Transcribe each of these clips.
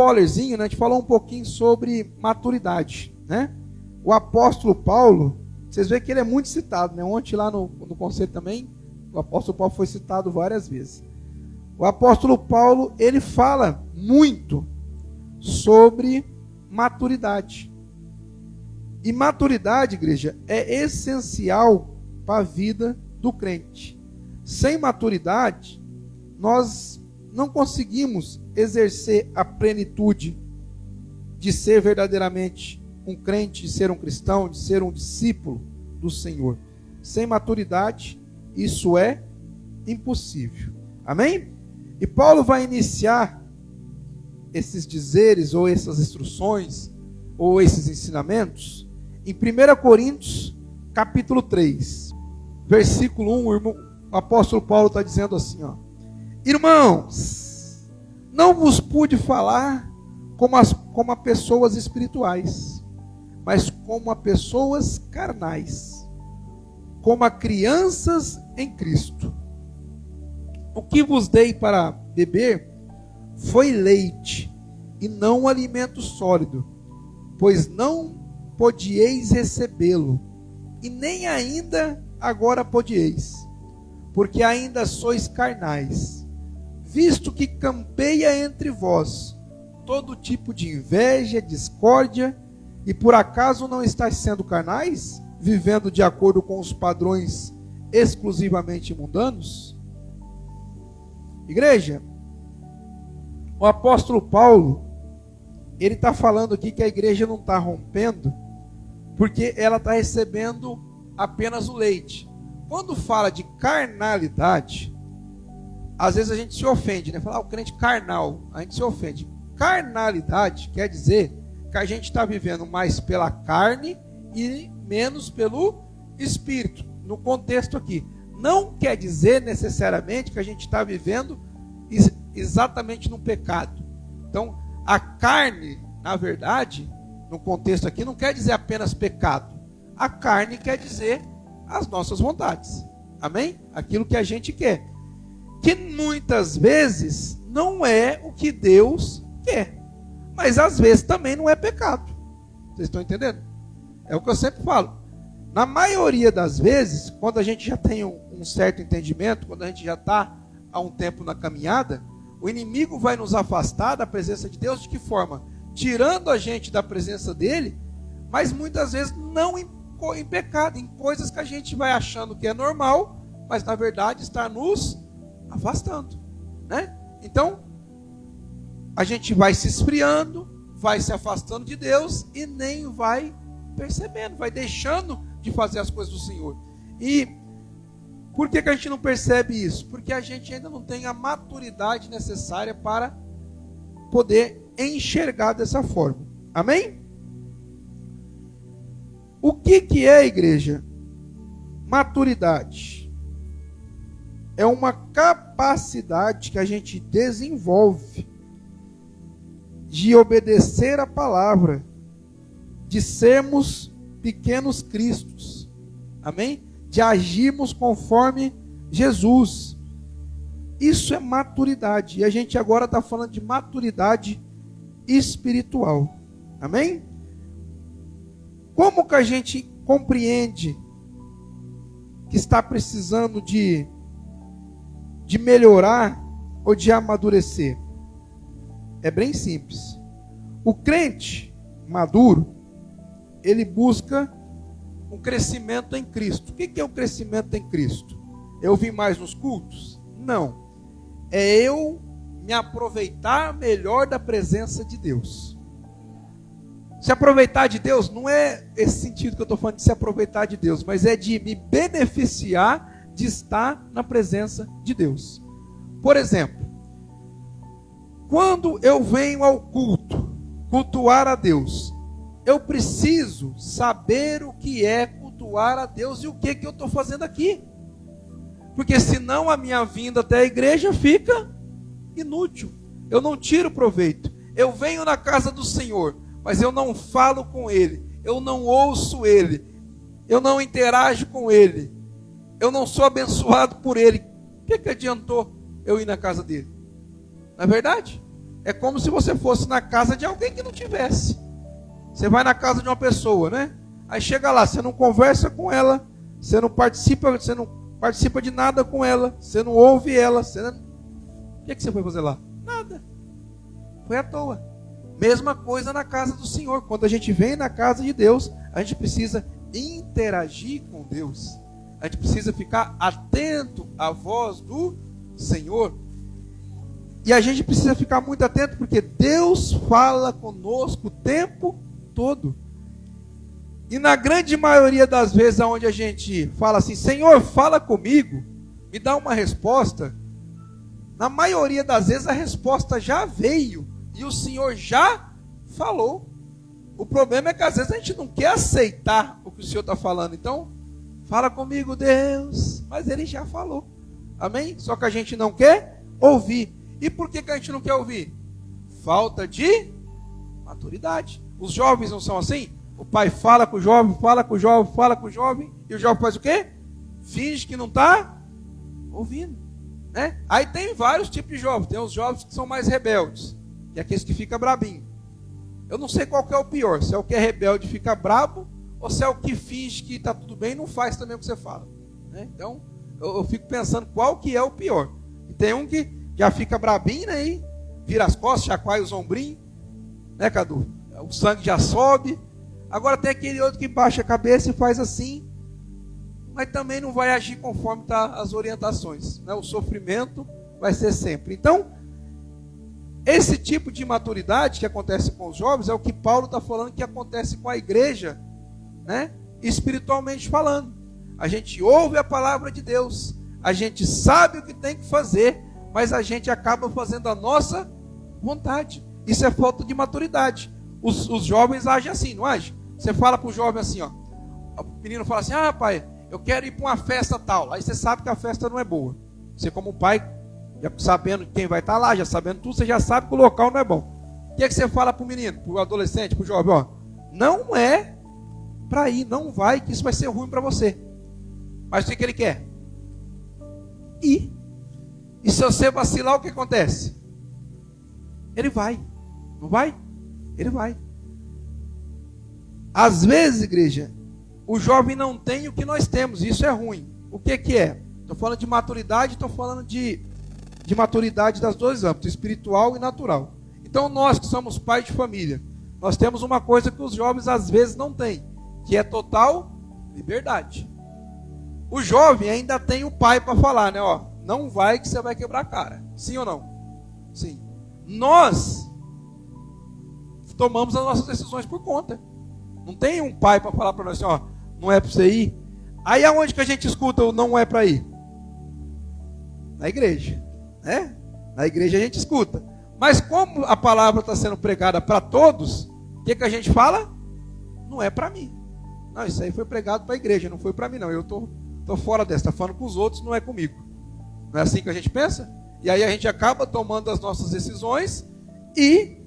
spoilerzinho, né? A gente falou um pouquinho sobre maturidade, né? O apóstolo Paulo, vocês veem que ele é muito citado, né? Ontem lá no conselho também, o apóstolo Paulo foi citado várias vezes. O apóstolo Paulo, ele fala muito sobre maturidade. E maturidade, igreja, é essencial para a vida do crente. Sem maturidade, nós não conseguimos exercer a plenitude de ser verdadeiramente um crente, de ser um cristão, de ser um discípulo do Senhor. Sem maturidade, isso é impossível. Amém? E Paulo vai iniciar esses dizeres, ou essas instruções, ou esses ensinamentos, em 1 Coríntios, capítulo 3, versículo 1, o apóstolo Paulo está dizendo assim, ó: irmãos, não vos pude falar como a pessoas espirituais, mas como a pessoas carnais, como a crianças em Cristo. O que vos dei para beber foi leite, e não alimento sólido, pois não podieis recebê-lo, e nem ainda agora podieis, porque ainda sois carnais, visto que campeia entre vós todo tipo de inveja, discórdia, e por acaso não estáis sendo carnais, vivendo de acordo com os padrões exclusivamente mundanos? Igreja, o apóstolo Paulo, ele está falando aqui que a igreja não está rompendo, porque ela está recebendo apenas o leite. Quando fala de carnalidade, às vezes a gente se ofende, né? Falar o crente carnal, a gente se ofende. Carnalidade quer dizer que a gente está vivendo mais pela carne e menos pelo espírito. No contexto aqui, não quer dizer necessariamente que a gente está vivendo exatamente no pecado. Então, a carne, na verdade, no contexto aqui, não quer dizer apenas pecado. A carne quer dizer as nossas vontades. Amém? Aquilo que a gente quer. Que muitas vezes não é o que Deus quer. Mas às vezes também não é pecado. Vocês estão entendendo? É o que eu sempre falo. Na maioria das vezes, quando a gente já tem um certo entendimento, quando a gente já está há um tempo na caminhada, o inimigo vai nos afastar da presença de Deus. De que forma? Tirando a gente da presença dele, mas muitas vezes não em pecado, em coisas que a gente vai achando que é normal, mas na verdade está nos afastando, né? Então, a gente vai se esfriando, vai se afastando de Deus e nem vai percebendo, vai deixando de fazer as coisas do Senhor. E por que a gente não percebe isso? Porque a gente ainda não tem a maturidade necessária para poder enxergar dessa forma. Amém? O que é, igreja? Maturidade. É uma capacidade que a gente desenvolve de obedecer a palavra, de sermos pequenos cristos. Amém? De agirmos conforme Jesus. Isso é maturidade. E a gente agora está falando de maturidade espiritual. Amém? Como que a gente compreende que está precisando de melhorar ou de amadurecer? É bem simples. O crente maduro, ele busca um crescimento em Cristo. O que é o crescimento em Cristo? Eu vim mais nos cultos? Não. É eu me aproveitar melhor da presença de Deus. Se aproveitar de Deus, não é esse sentido que eu estou falando de se aproveitar de Deus, mas é de me beneficiar de estar na presença de Deus. Por exemplo, quando eu venho ao culto, cultuar a Deus, eu preciso saber o que é cultuar a Deus e o que eu estou fazendo aqui. Porque senão a minha vinda até a igreja fica inútil. Eu não tiro proveito. Eu venho na casa do Senhor, mas eu não falo com Ele. Eu não ouço Ele. Eu não interajo com Ele. Eu não sou abençoado por Ele. O que adiantou eu ir na casa dele? Não é verdade? É como se você fosse na casa de alguém que não tivesse. Você vai na casa de uma pessoa, né? Aí chega lá, você não conversa com ela, você não participa de nada com ela, você não ouve ela, O que você foi fazer lá? Nada. Foi à toa. Mesma coisa na casa do Senhor. Quando a gente vem na casa de Deus, a gente precisa interagir com Deus. A gente precisa ficar atento à voz do Senhor. E a gente precisa ficar muito atento, porque Deus fala conosco o tempo todo. E na grande maioria das vezes onde a gente fala assim, Senhor, fala comigo, me dá uma resposta, na maioria das vezes a resposta já veio e o Senhor já falou. O problema é que às vezes a gente não quer aceitar o que o Senhor está falando. Então, fala comigo, Deus, mas Ele já falou. Amém? Só que a gente não quer ouvir. E por que a gente não quer ouvir? Falta de maturidade. Os jovens não são assim? O pai fala com o jovem, fala com o jovem, fala com o jovem, e o jovem faz o quê? Finge que não está ouvindo, né? Aí tem vários tipos de jovens. Tem os jovens que são mais rebeldes, que é aqueles que ficam brabinhos. Eu não sei qual que é o pior, se é o que é rebelde e fica brabo, ou se é o que finge que está tudo bem e não faz também o que você fala, né? Então, eu fico pensando qual que é o pior. E tem um que já fica brabinho, né? E vira as costas, chacoalha os ombrinhos, né, Cadu? O sangue já sobe. Agora tem aquele outro que baixa a cabeça e faz assim, mas também não vai agir conforme tá as orientações, né? O sofrimento vai ser sempre. Então, esse tipo de maturidade que acontece com os jovens é o que Paulo está falando que acontece com a igreja, né? Espiritualmente falando. A gente ouve a palavra de Deus, a gente sabe o que tem que fazer, mas a gente acaba fazendo a nossa vontade. Isso é falta de maturidade. Os jovens agem assim, não agem? Você fala para o jovem assim, ó. O menino fala assim, pai, eu quero ir para uma festa tal. Aí você sabe que a festa não é boa. Você como pai, já sabendo quem vai estar lá, já sabendo tudo, você já sabe que o local não é bom. O que é que você fala para o menino, para o adolescente, para o jovem? Ó, não é para ir, não vai, que isso vai ser ruim para você. Mas o que ele quer? Ir. E se você vacilar, o que acontece? Ele vai. Não vai? Ele vai. Às vezes, igreja, o jovem não tem o que nós temos. Isso é ruim. O que é? Estou falando de maturidade, estou falando de maturidade das dois âmbitos, espiritual e natural. Então nós que somos pais de família, nós temos uma coisa que os jovens às vezes não têm, que é total liberdade. O jovem ainda tem o pai para falar, né? Ó, não vai que você vai quebrar a cara. Sim ou não? Sim. Nós tomamos as nossas decisões por conta. Não tem um pai para falar para nós assim, ó, não é para você ir. Aí aonde que a gente escuta o não é para ir? Na igreja, né? Na igreja a gente escuta. Mas como a palavra está sendo pregada para todos, o que a gente fala? Não é para mim. Não, isso aí foi pregado para a igreja, não foi para mim não. Eu tô fora dessa, está falando com os outros, não é comigo. Não é assim que a gente pensa? E aí a gente acaba tomando as nossas decisões e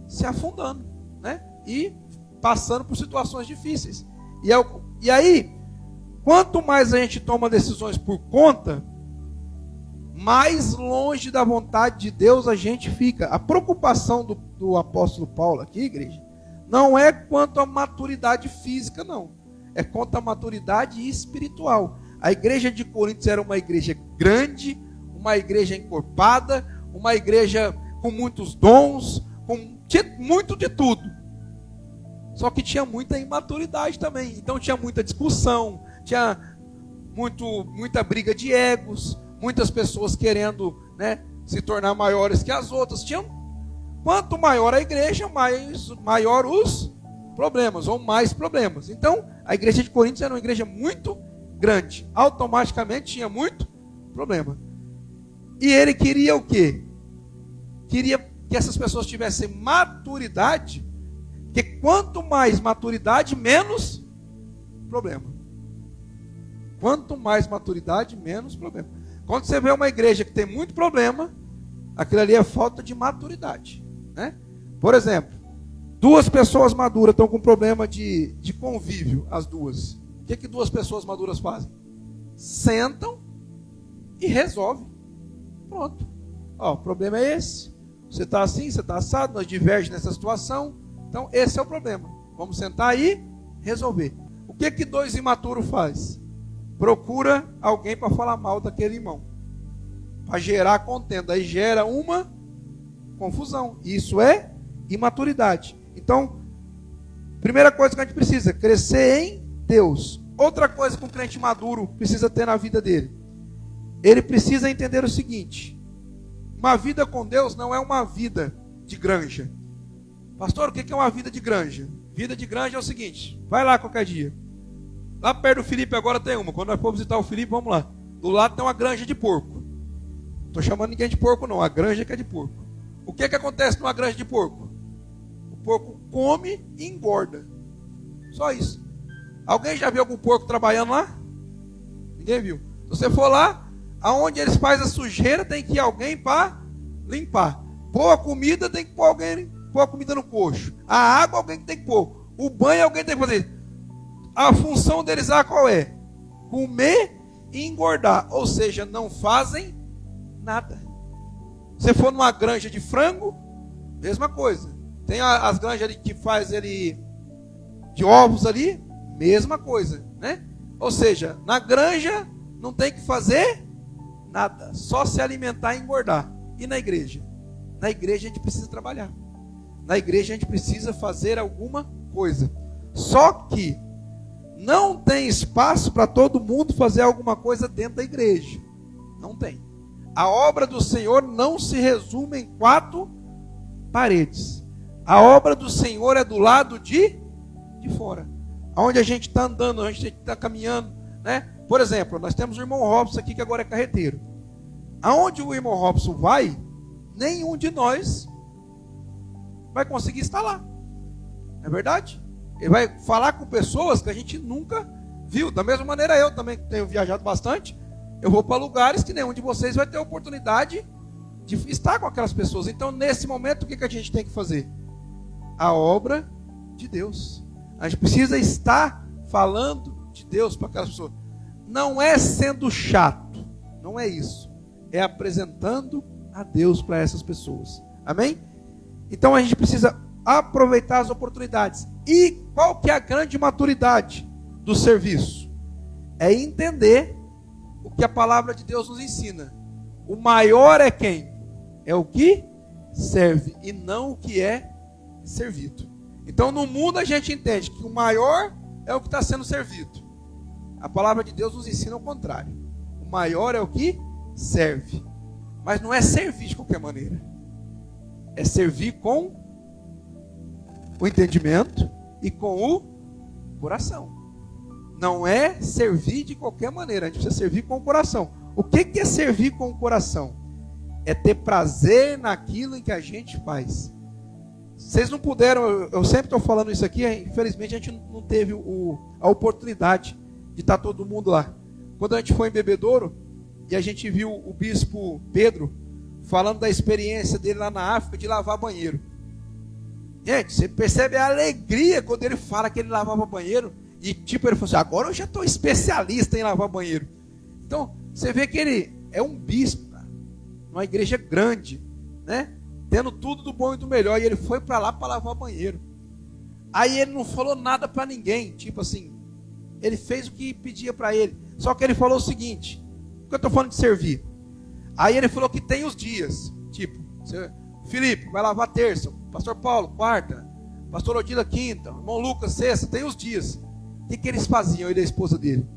se afundando, né? E passando por situações difíceis. E aí, quanto mais a gente toma decisões por conta, mais longe da vontade de Deus a gente fica. A preocupação do apóstolo Paulo aqui, igreja, não é quanto à maturidade física, não. É quanto à maturidade espiritual. A igreja de Coríntios era uma igreja grande, uma igreja encorpada, uma igreja com muitos dons, tinha muito de tudo. Só que tinha muita imaturidade também. Então tinha muita discussão, tinha muita briga de egos, muitas pessoas querendo, né, se tornar maiores que as outras. Quanto maior a igreja, maior os problemas, ou mais problemas. Então, a igreja de Coríntios era uma igreja muito grande. Automaticamente tinha muito problema. E ele queria o quê? Queria que essas pessoas tivessem maturidade, porque quanto mais maturidade, menos problema. Quanto mais maturidade, menos problema. Quando você vê uma igreja que tem muito problema, aquilo ali é falta de maturidade, né? Por exemplo, duas pessoas maduras estão com problema de convívio, as duas. O que duas pessoas maduras fazem? Sentam e resolvem. Pronto. Ó, o problema é esse. você está assim, você está assado, nós divergimos nessa situação. Então esse é o problema. Vamos sentar e resolver. O que dois imaturos faz? Procura alguém para falar mal daquele irmão, para gerar contenda. Aí gera uma confusão. Isso é imaturidade. Então, primeira coisa que a gente precisa, crescer em Deus. Outra coisa que um crente maduro precisa ter na vida dele, ele precisa entender o seguinte: uma vida com Deus não é uma vida de granja. Pastor, o que é uma vida de granja? Vida de granja é o seguinte: vai lá qualquer dia. Lá perto do Felipe agora tem uma. Quando nós for visitar o Felipe, vamos lá. Do lado tem uma granja de porco. Não estou chamando ninguém de porco não, a granja que é de porco. O que acontece numa granja de porco? O porco come e engorda. Só isso. Alguém já viu algum porco trabalhando lá? Ninguém viu. Se você for lá, aonde eles fazem a sujeira, tem que ir alguém para limpar. Pôr a comida, tem que pôr alguém, pôr a comida no coxo. A água, alguém que tem que pôr. O banho, alguém tem que fazer. A função deles lá qual é? Comer e engordar. Ou seja, não fazem nada. Se for numa granja de frango, mesma coisa. Tem as granjas ali que faz ali de ovos ali, mesma coisa, né? Ou seja, na granja não tem que fazer nada, só se alimentar e engordar. E na igreja? Na igreja a gente precisa trabalhar. Na igreja a gente precisa fazer alguma coisa. Só que não tem espaço para todo mundo fazer alguma coisa dentro da igreja. Não tem. A obra do Senhor não se resume em 4 paredes. A obra do Senhor é do lado de fora. Onde a gente está andando, onde a gente está caminhando, né? Por exemplo, nós temos o irmão Robson aqui, que agora é carreteiro. Aonde o irmão Robson vai, nenhum de nós vai conseguir estar lá. Não é verdade? Ele vai falar com pessoas que a gente nunca viu. Da mesma maneira eu também tenho viajado bastante. Eu vou para lugares que nenhum de vocês vai ter a oportunidade de estar com aquelas pessoas. Então, nesse momento, o que a gente tem que fazer? A obra de Deus. A gente precisa estar falando de Deus para aquelas pessoas. Não é sendo chato, não é isso. É apresentando a Deus para essas pessoas. Amém? Então a gente precisa aproveitar as oportunidades. E qual que é a grande maturidade do serviço? É entender o que a palavra de Deus nos ensina. O maior é quem? É o que serve e não o que é servido. Então no mundo a gente entende que o maior é o que está sendo servido. A palavra de Deus nos ensina o contrário. O maior é o que serve. Mas não é servir de qualquer maneira. É servir com o entendimento e com o coração. Não é servir de qualquer maneira. A gente precisa servir com o coração. O que é servir com o coração? É ter prazer naquilo em que a gente faz. Vocês não puderam, eu sempre estou falando isso aqui, infelizmente a gente não teve a oportunidade de estar todo mundo lá. Quando a gente foi em Bebedouro e a gente viu o bispo Pedro falando da experiência dele lá na África de lavar banheiro. Gente, você percebe a alegria quando ele fala que ele lavava banheiro. E tipo, ele falou assim, agora eu já estou especialista em lavar banheiro. Então, você vê que ele é um bispo, numa igreja grande, né? Tendo tudo do bom e do melhor. E ele foi para lá para lavar banheiro. Aí ele não falou nada para ninguém. Tipo assim, ele fez o que pedia para ele. Só que ele falou o seguinte, o que eu estou falando de servir? Aí ele falou que tem os dias. Tipo, Felipe vai lavar terça, pastor Paulo, quarta, pastor Odila, quinta, irmão Lucas, sexta, tem os dias. O que eles faziam, ele e a esposa dele?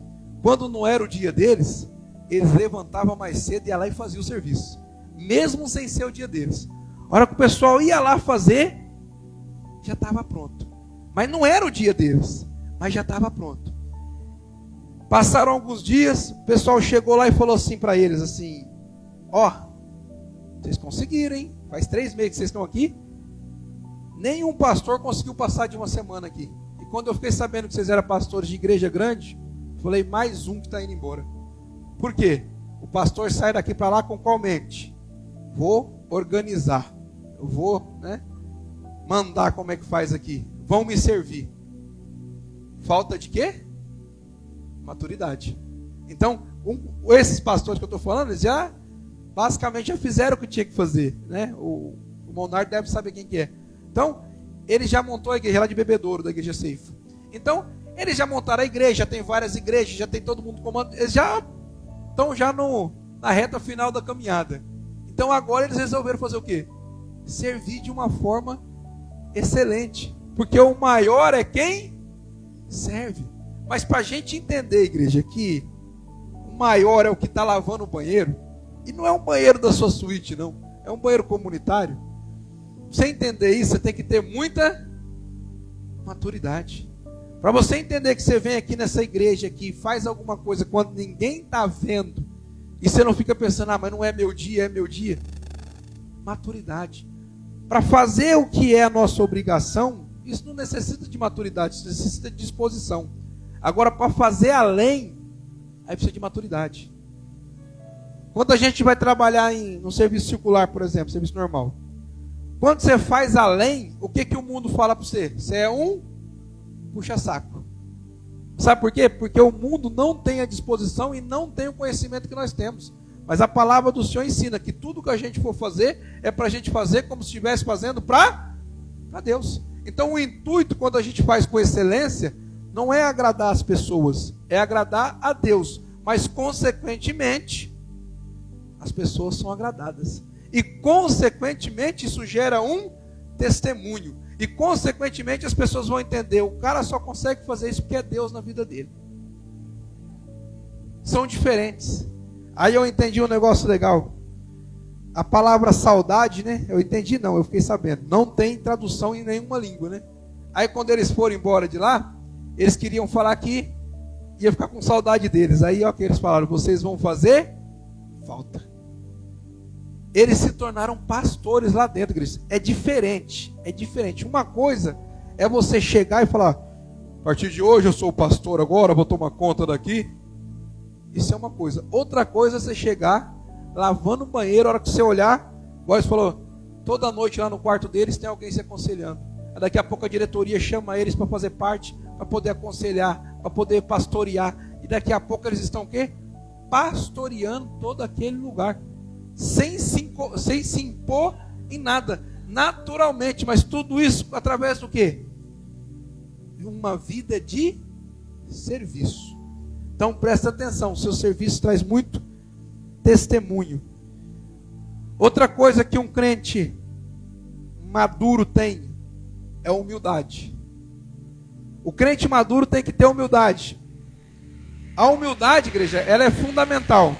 Quando não era o dia deles, eles levantavam mais cedo e iam lá e faziam o serviço. Mesmo sem ser o dia deles. A hora que o pessoal ia lá fazer, já estava pronto. Mas não era o dia deles, mas já estava pronto. Passaram alguns dias, o pessoal chegou lá e falou assim para eles, assim, ó, vocês conseguiram, hein? Faz 3 meses que vocês estão aqui. Nenhum pastor conseguiu passar de uma semana aqui. E quando eu fiquei sabendo que vocês eram pastores de igreja grande, falei, mais um que está indo embora. Por quê? O pastor sai daqui para lá com qual mente? Vou organizar. Eu vou, né, mandar como é que faz aqui. Vão me servir. Falta de quê? Maturidade. Então, esses pastores que eu estou falando, eles já basicamente já fizeram o que tinha que fazer, né? O O Monark deve saber quem que é. Então, ele já montou a igreja lá de Bebedouro, da igreja Ceifa. Então, eles já montaram a igreja, já tem várias igrejas, já tem todo mundo comando. Eles já estão na reta final da caminhada. Então, agora eles resolveram fazer o quê? Servir de uma forma excelente. Porque o maior é quem serve. Mas para a gente entender, igreja, que o maior é o que está lavando o banheiro, e não é um banheiro da sua suíte, não. É um banheiro comunitário. Pra você entender isso, você tem que ter muita maturidade. Para você entender que você vem aqui nessa igreja aqui e faz alguma coisa quando ninguém está vendo, e você não fica pensando, mas não é meu dia, é meu dia. Maturidade. Para fazer o que é a nossa obrigação, isso não necessita de maturidade, isso necessita de disposição. Agora, para fazer além, aí precisa de maturidade. Quando a gente vai trabalhar no serviço circular, por exemplo, serviço normal, quando você faz além, o que o mundo fala para você? Você é um puxa-saco. Sabe por quê? Porque o mundo não tem a disposição e não tem o conhecimento que nós temos. Mas a palavra do Senhor ensina que tudo que a gente for fazer é para a gente fazer como se estivesse fazendo para Deus. Então o intuito, quando a gente faz com excelência, não é agradar as pessoas, é agradar a Deus. Mas consequentemente, as pessoas são agradadas. E consequentemente isso gera um testemunho. E consequentemente as pessoas vão entender, o cara só consegue fazer isso porque é Deus na vida dele. São diferentes. Aí eu entendi um negócio legal. A palavra saudade, né? Eu entendi não, eu fiquei sabendo. Não tem tradução em nenhuma língua, né? Aí quando eles foram embora de lá, eles queriam falar que ia ficar com saudade deles. Aí ó, que eles falaram, vocês vão fazer falta. Eles se tornaram pastores lá dentro, igreja. É diferente, é diferente. Uma coisa é você chegar e falar, a partir de hoje eu sou o pastor agora, vou tomar conta daqui. Isso é uma coisa. Outra coisa é você chegar lavando o banheiro, a hora que você olhar, igual você falou, toda noite lá no quarto deles tem alguém se aconselhando. Daqui a pouco a diretoria chama eles para fazer parte, para poder aconselhar, para poder pastorear. E daqui a pouco eles estão o quê? Pastoreando todo aquele lugar. Sem se impor em nada. Naturalmente, mas tudo isso através do quê? De uma vida de serviço. Então presta atenção, o seu serviço traz muito testemunho. Outra coisa que um crente maduro tem é humildade. O crente maduro tem que ter humildade. A humildade, igreja, ela é fundamental.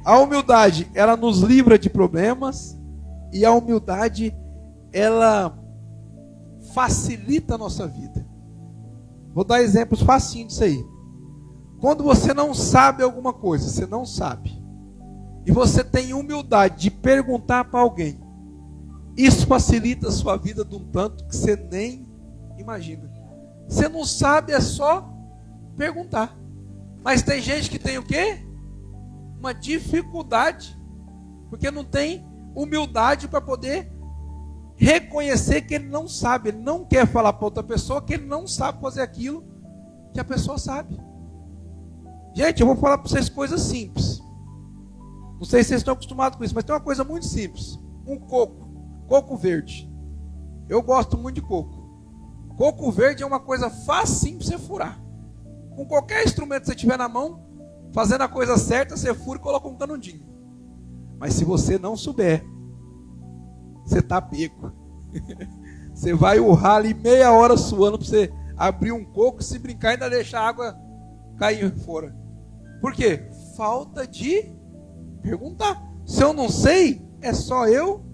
A humildade, ela nos livra de problemas, e a humildade, ela facilita a nossa vida. Vou dar exemplos facinhos disso aí. Quando você não sabe alguma coisa, você não sabe, e você tem humildade de perguntar para alguém, isso facilita a sua vida de um tanto que você nem imagina. Você não sabe, é só perguntar. Mas tem gente que tem o quê? Uma dificuldade, porque não tem humildade para poder reconhecer que ele não sabe. Ele não quer falar para outra pessoa que ele não sabe fazer aquilo que a pessoa sabe. Gente, eu vou falar para vocês coisas simples. Não sei se vocês estão acostumados com isso, mas tem uma coisa muito simples. Um coco verde. Eu gosto muito de coco. Coco verde é uma coisa facinho para você furar. Com qualquer instrumento que você tiver na mão, fazendo a coisa certa, você fura e coloca um canudinho. Mas se você não souber, você está pego. Você vai urrar ali meia hora suando para você abrir um coco, se brincar ainda deixar a água cair fora. Por quê? Falta de perguntar. Se eu não sei, é só eu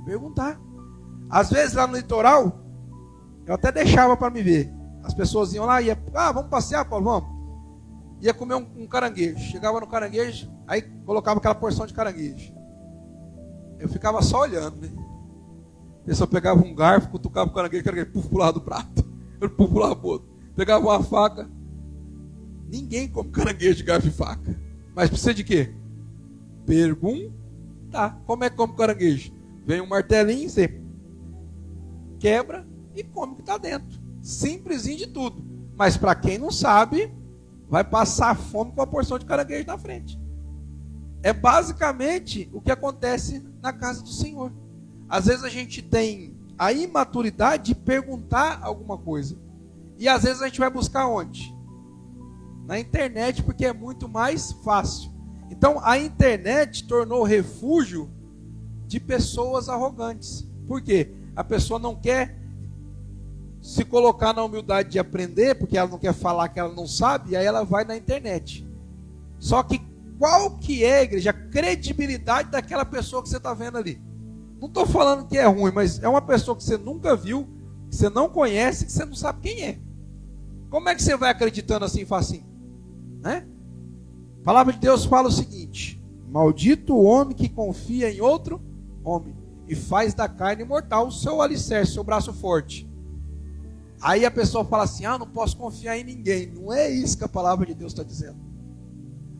perguntar. Às vezes lá no litoral, eu até deixava para me ver. As pessoas iam lá e vamos passear, Paulo, vamos. Ia comer um caranguejo. Chegava no caranguejo, aí colocava aquela porção de caranguejo. Eu ficava só olhando, né? A pessoa pegava um garfo, cutucava o caranguejo puf, pro lado do prato. Eu puf, pro lado do outro. Pegava uma faca. Ninguém come caranguejo de garfo e faca. Mas precisa de quê? Perguntar. Como é que come caranguejo? Vem um martelinho, você quebra e come o que está dentro. Simplesinho de tudo. Mas para quem não sabe, vai passar fome com a porção de caranguejo na frente. É basicamente o que acontece na casa do Senhor. às vezes a gente tem a imaturidade de perguntar alguma coisa. E às vezes a gente vai buscar onde? Na internet, porque é muito mais fácil. Então a internet tornou refúgio de pessoas arrogantes. Por quê? A pessoa não quer se colocar na humildade de aprender, porque ela não quer falar que ela não sabe, e aí ela vai na internet. Só que qual que é, igreja, a credibilidade daquela pessoa que você está vendo ali? Não estou falando que é ruim, mas é uma pessoa que você nunca viu, que você não conhece, que você não sabe quem é. Como é que você vai acreditando assim, facinho? Né? A palavra de Deus fala o seguinte: maldito o homem que confia em outro homem e faz da carne mortal o seu alicerce, seu braço forte. Aí a pessoa fala assim: ah, não posso confiar em ninguém. Não é isso que a palavra de Deus está dizendo.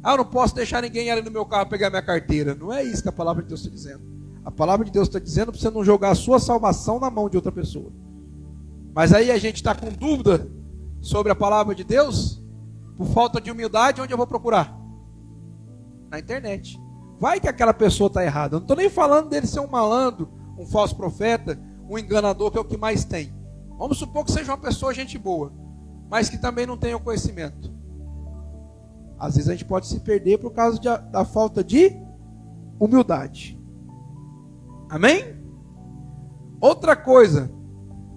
Ah, eu não posso deixar ninguém ali no meu carro pegar minha carteira. Não é isso que a palavra de Deus está dizendo. A palavra de Deus está dizendo para você não jogar a sua salvação na mão de outra pessoa. Mas aí a gente está com dúvida sobre a palavra de Deus, por falta de humildade. Onde eu vou procurar? Na internet. Vai que aquela pessoa está errada. Eu não estou nem falando dele ser um malandro, um falso profeta, um enganador, que é o que mais tem. Vamos supor que seja uma pessoa gente boa, mas que também não tenha o conhecimento. Às vezes a gente pode se perder por causa da falta de humildade. Amém? Outra coisa,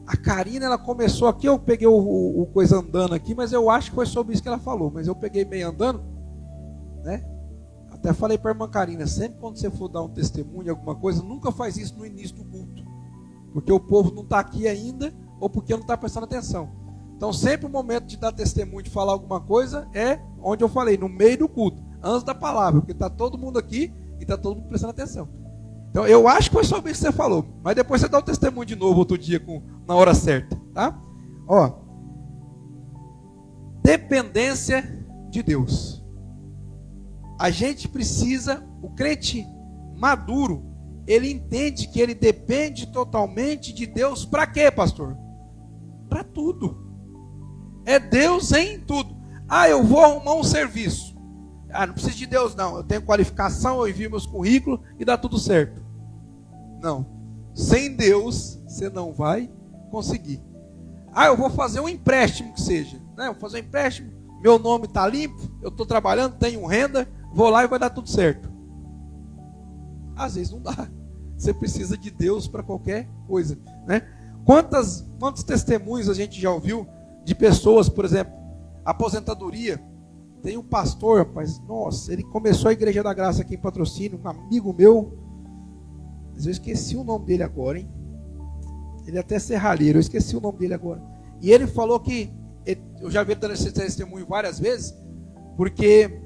a Karina, ela começou aqui, eu peguei o coisa andando aqui, mas eu acho que foi sobre isso que ela falou, mas eu peguei meio andando, né? Até falei para a irmã Karina, sempre quando você for dar um testemunho, alguma coisa, nunca faz isso no início do culto, porque o povo não está aqui ainda, ou porque não está prestando atenção. Então sempre o momento de dar testemunho, de falar alguma coisa, é onde eu falei, no meio do culto, antes da palavra, porque está todo mundo aqui e está todo mundo prestando atenção. Então eu acho que foi sobre isso que você falou, mas depois você dá o testemunho de novo outro dia, na hora certa, tá? Ó, dependência de Deus. A gente precisa, o crente maduro, ele entende que ele depende totalmente de Deus. Para quê, pastor? Para tudo. É Deus em tudo. Ah, eu vou arrumar um serviço. Ah, não preciso de Deus não. Eu tenho qualificação, eu envio meus currículos e dá tudo certo. Não. Sem Deus, você não vai conseguir. Ah, eu vou fazer um empréstimo que seja. Né? Vou fazer um empréstimo, meu nome está limpo, eu estou trabalhando, tenho renda, vou lá e vai dar tudo certo. Às vezes não dá. Você precisa de Deus para qualquer coisa. Né? Quantos testemunhos a gente já ouviu de pessoas, por exemplo, aposentadoria. Tem um pastor, rapaz, nossa, ele começou a Igreja da Graça aqui em Patrocínio, um amigo meu, mas eu esqueci o nome dele agora, hein? Ele é até serralheiro, eu esqueci o nome dele agora. E ele falou que, eu já vi ele dando esse testemunho várias vezes, porque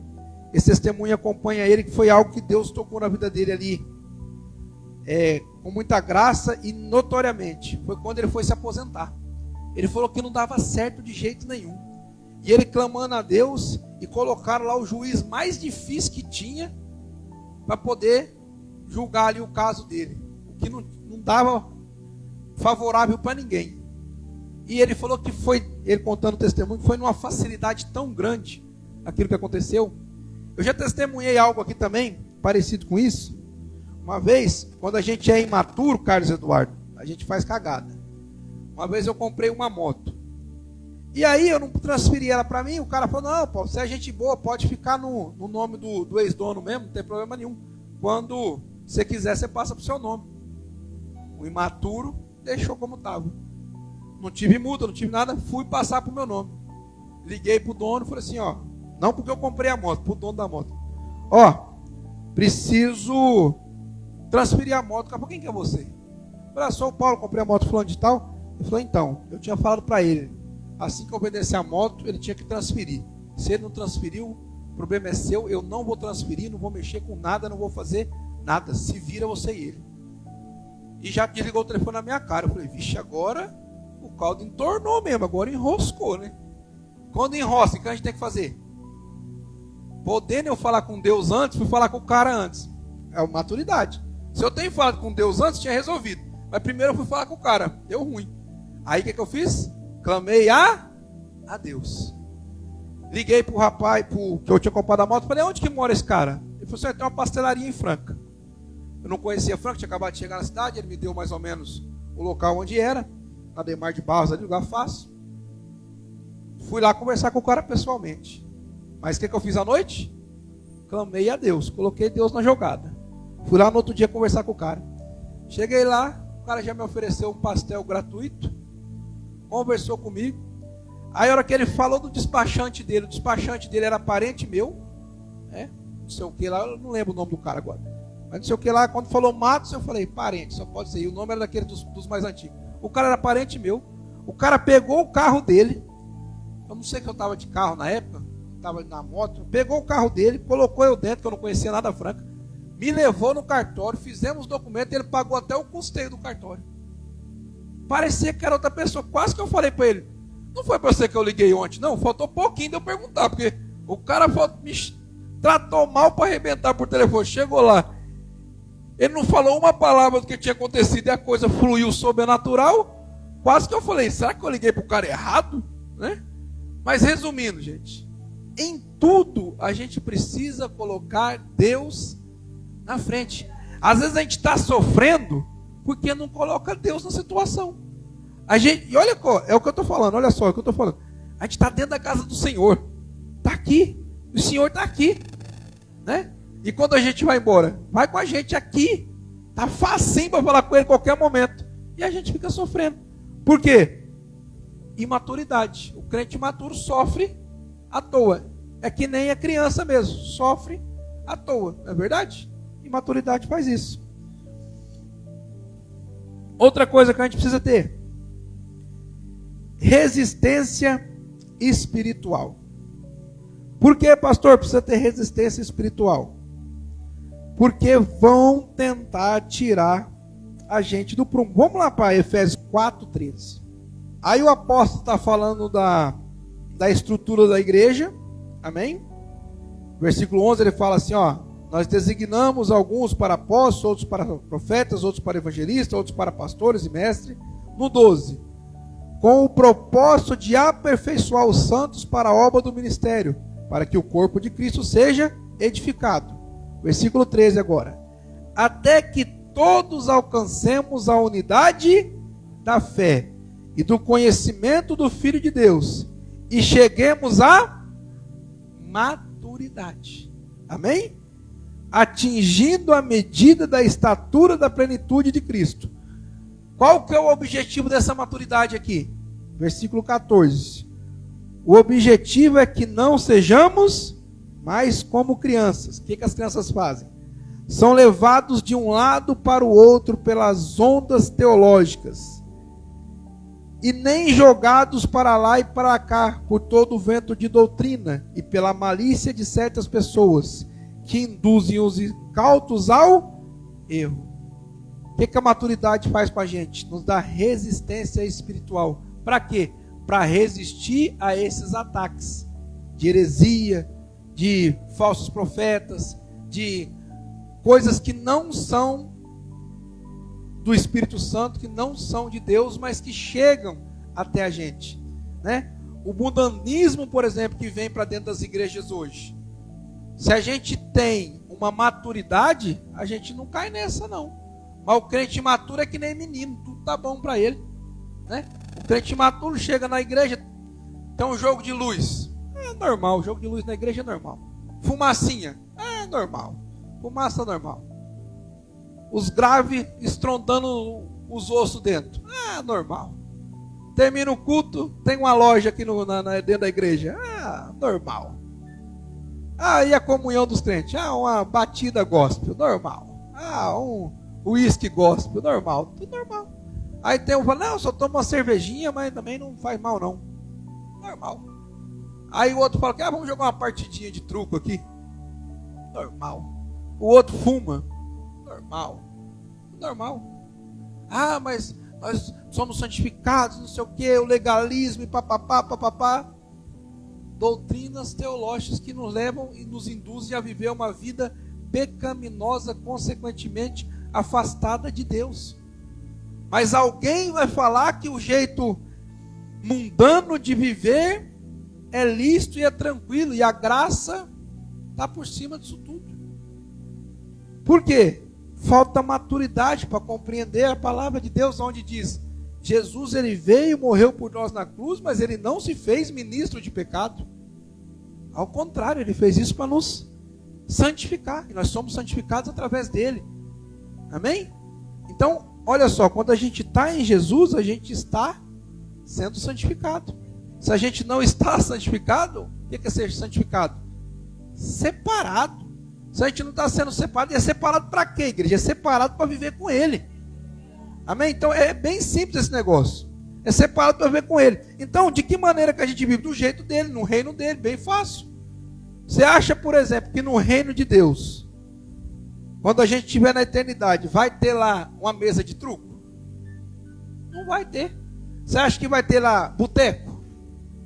esse testemunho acompanha ele, que foi algo que Deus tocou na vida dele ali, com muita graça e notoriamente. Foi quando ele foi se aposentar. Ele falou que não dava certo de jeito nenhum. E ele clamando a Deus, e colocaram lá o juiz mais difícil que tinha, para poder julgar ali o caso dele. O que não dava favorável para ninguém. E ele falou que foi, ele contando o testemunho, que foi numa facilidade tão grande aquilo que aconteceu. Eu já testemunhei algo aqui também, parecido com isso. Uma vez, quando a gente é imaturo, Carlos Eduardo, a gente faz cagada. Uma vez eu comprei uma moto. E aí eu não transferi ela para mim. O cara falou, não, Paulo, você é gente boa, pode ficar no nome do ex-dono mesmo, não tem problema nenhum. Quando você quiser, você passa para o seu nome. O imaturo deixou como estava. Não tive multa, não tive nada, fui passar para o meu nome. Liguei para o dono e falei assim, ó, não porque eu comprei a moto, para o dono da moto. Ó, preciso transferir a moto. Para quem que é você? Eu falei, sou o Paulo, comprei a moto fulano de tal. Ele falou, então, eu tinha falado para ele, assim que eu obedecesse a moto, ele tinha que transferir. Se ele não transferiu, o problema é seu, eu não vou transferir, não vou mexer com nada, não vou fazer nada. Se vira você e ele. E já desligou o telefone na minha cara. Eu falei, vixe, agora o caldo entornou mesmo, agora enroscou, né? Quando enrosca, o que a gente tem que fazer? Podendo eu falar com Deus antes, fui falar com o cara antes. É uma maturidade. Se eu tenho falado com Deus antes, tinha resolvido. Mas primeiro eu fui falar com o cara, deu ruim. Aí o que eu fiz? Clamei a Deus. Liguei pro rapaz, que eu tinha comprado a moto, falei, onde que mora esse cara? Ele falou assim, tem uma pastelaria em Franca. Eu não conhecia Franca, tinha acabado de chegar na cidade, ele me deu mais ou menos o local onde era, na Demar de Barros, ali, lugar fácil. Fui lá conversar com o cara pessoalmente. Mas o que eu fiz à noite? Clamei a Deus, coloquei Deus na jogada. Fui lá no outro dia conversar com o cara. Cheguei lá, o cara já me ofereceu um pastel gratuito, conversou comigo. Aí a hora que ele falou do despachante dele, o despachante dele era parente meu, né? Não sei o que lá, eu não lembro o nome do cara agora. Mas não sei o que lá, quando falou Matos, eu falei, parente, só pode ser. E o nome era daquele dos mais antigos. O cara era parente meu. O cara pegou o carro dele. Eu não sei que eu estava de carro na época, estava na moto. Pegou o carro dele, colocou eu dentro, que eu não conhecia nada Franca. Me levou no cartório, fizemos o documento e ele pagou até o custeio do cartório. Parecia que era outra pessoa. Quase que eu falei para ele, não foi para você que eu liguei ontem, não. Faltou pouquinho de eu perguntar, porque o cara me tratou mal para arrebentar por telefone. Chegou lá, ele não falou uma palavra do que tinha acontecido e a coisa fluiu sobrenatural. Quase que eu falei, será que eu liguei para o cara errado? Né? Mas resumindo, gente, em tudo a gente precisa colocar Deus na frente. Às vezes a gente está sofrendo porque não coloca Deus na situação. A gente, e olha, é o que eu estou falando, olha só, é o que eu estou falando. A gente está dentro da casa do Senhor, está aqui, o Senhor está aqui, né? E quando a gente vai embora, vai com a gente aqui, está facinho para falar com Ele em qualquer momento, e a gente fica sofrendo. Por quê? Imaturidade. O crente imaturo sofre à toa. É que nem a criança mesmo, sofre à toa, não é verdade? Imaturidade faz isso. Outra coisa que a gente precisa ter: resistência espiritual. Por que, pastor, precisa ter resistência espiritual? Porque vão tentar tirar a gente do prumo. Vamos lá para Efésios 4:13. Aí o apóstolo está falando da estrutura da igreja. Amém? Versículo 11 ele fala assim, ó: nós designamos alguns para apóstolos, outros para profetas, outros para evangelistas, outros para pastores e mestres. No 12, com o propósito de aperfeiçoar os santos para a obra do ministério, para que o corpo de Cristo seja edificado. Versículo 13 agora: até que todos alcancemos a unidade da fé e do conhecimento do Filho de Deus, e cheguemos à maturidade. Amém? Atingindo a medida da estatura da plenitude de Cristo. Qual que é o objetivo dessa maturidade aqui? Versículo 14. O objetivo é que não sejamos mais como crianças. O que as crianças fazem? São levados de um lado para o outro pelas ondas teológicas, e nem jogados para lá e para cá por todo o vento de doutrina e pela malícia de certas pessoas que induzem os incautos ao erro. O que a maturidade faz com a gente? Nos dá resistência espiritual. Para quê? Para resistir a esses ataques de heresia, de falsos profetas, de coisas que não são do Espírito Santo, que não são de Deus, mas que chegam até a gente, né? O mundanismo, por exemplo, que vem para dentro das igrejas hoje. Se a gente tem uma maturidade, a gente não cai nessa não. Mas o crente imaturo é que nem menino, tudo tá bom para ele, né? O crente imaturo chega na igreja, tem um jogo de luz, é normal, o jogo de luz na igreja é normal. Fumacinha, é normal, fumaça normal. Os graves estrondando os ossos dentro, é normal. Termina o culto, tem uma loja aqui dentro da igreja, normal. E a comunhão dos crentes, uma batida gospel, normal. Um uísque gospel, normal, tudo normal. Aí tem um que fala, não, só toma uma cervejinha, mas também não faz mal não, normal. Aí o outro fala, vamos jogar uma partidinha de truco aqui, normal. O outro fuma, normal. Mas nós somos santificados, não sei o que, o legalismo e papapá. Doutrinas teológicas que nos levam e nos induzem a viver uma vida pecaminosa, consequentemente afastada de Deus. Mas alguém vai falar que o jeito mundano de viver é lícito e é tranquilo, e a graça está por cima disso tudo. Por quê? falta maturidade para compreender a palavra de Deus, onde diz: Jesus, ele veio, morreu por nós na cruz, mas ele não se fez ministro de pecado. Ao contrário, ele fez isso para nos santificar, e nós somos santificados através dele. Amém? Então, olha só, quando a gente está em Jesus, a gente está sendo santificado. Se a gente não está santificado, o que é ser santificado? Separado. Se a gente não está sendo separado, é separado para quê, igreja? É separado para viver com ele. Amém? Então é bem simples esse negócio. É separado para viver com ele. Então, de que maneira que a gente vive? Do jeito dele, no reino dele, bem fácil. Você acha, por exemplo, que no reino de Deus, quando a gente estiver na eternidade, vai ter lá uma mesa de truco? Não vai ter. Você acha que vai ter lá boteco,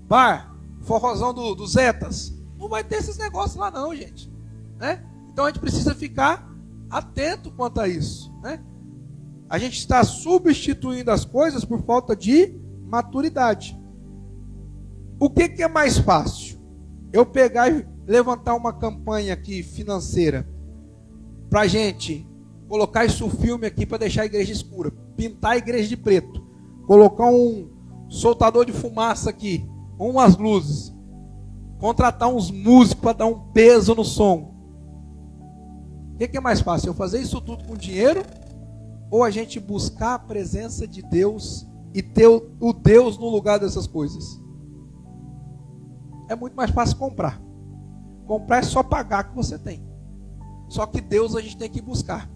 bar, forrozão dos Zetas? Não vai ter esses negócios lá não, gente. Né? Então a gente precisa ficar atento quanto a isso. Né? A gente está substituindo as coisas por falta de maturidade. O que é mais fácil? Eu pegar e levantar uma campanha aqui financeira para a gente colocar isso filme aqui para deixar a igreja escura, pintar a igreja de preto, colocar um soltador de fumaça aqui, umas luzes, contratar uns músicos para dar um peso no som. O que é mais fácil? Eu fazer isso tudo com dinheiro, ou a gente buscar a presença de Deus e ter o Deus no lugar dessas coisas? É muito mais fácil comprar. Comprar é só pagar o que você tem. Só que Deus a gente tem que buscar.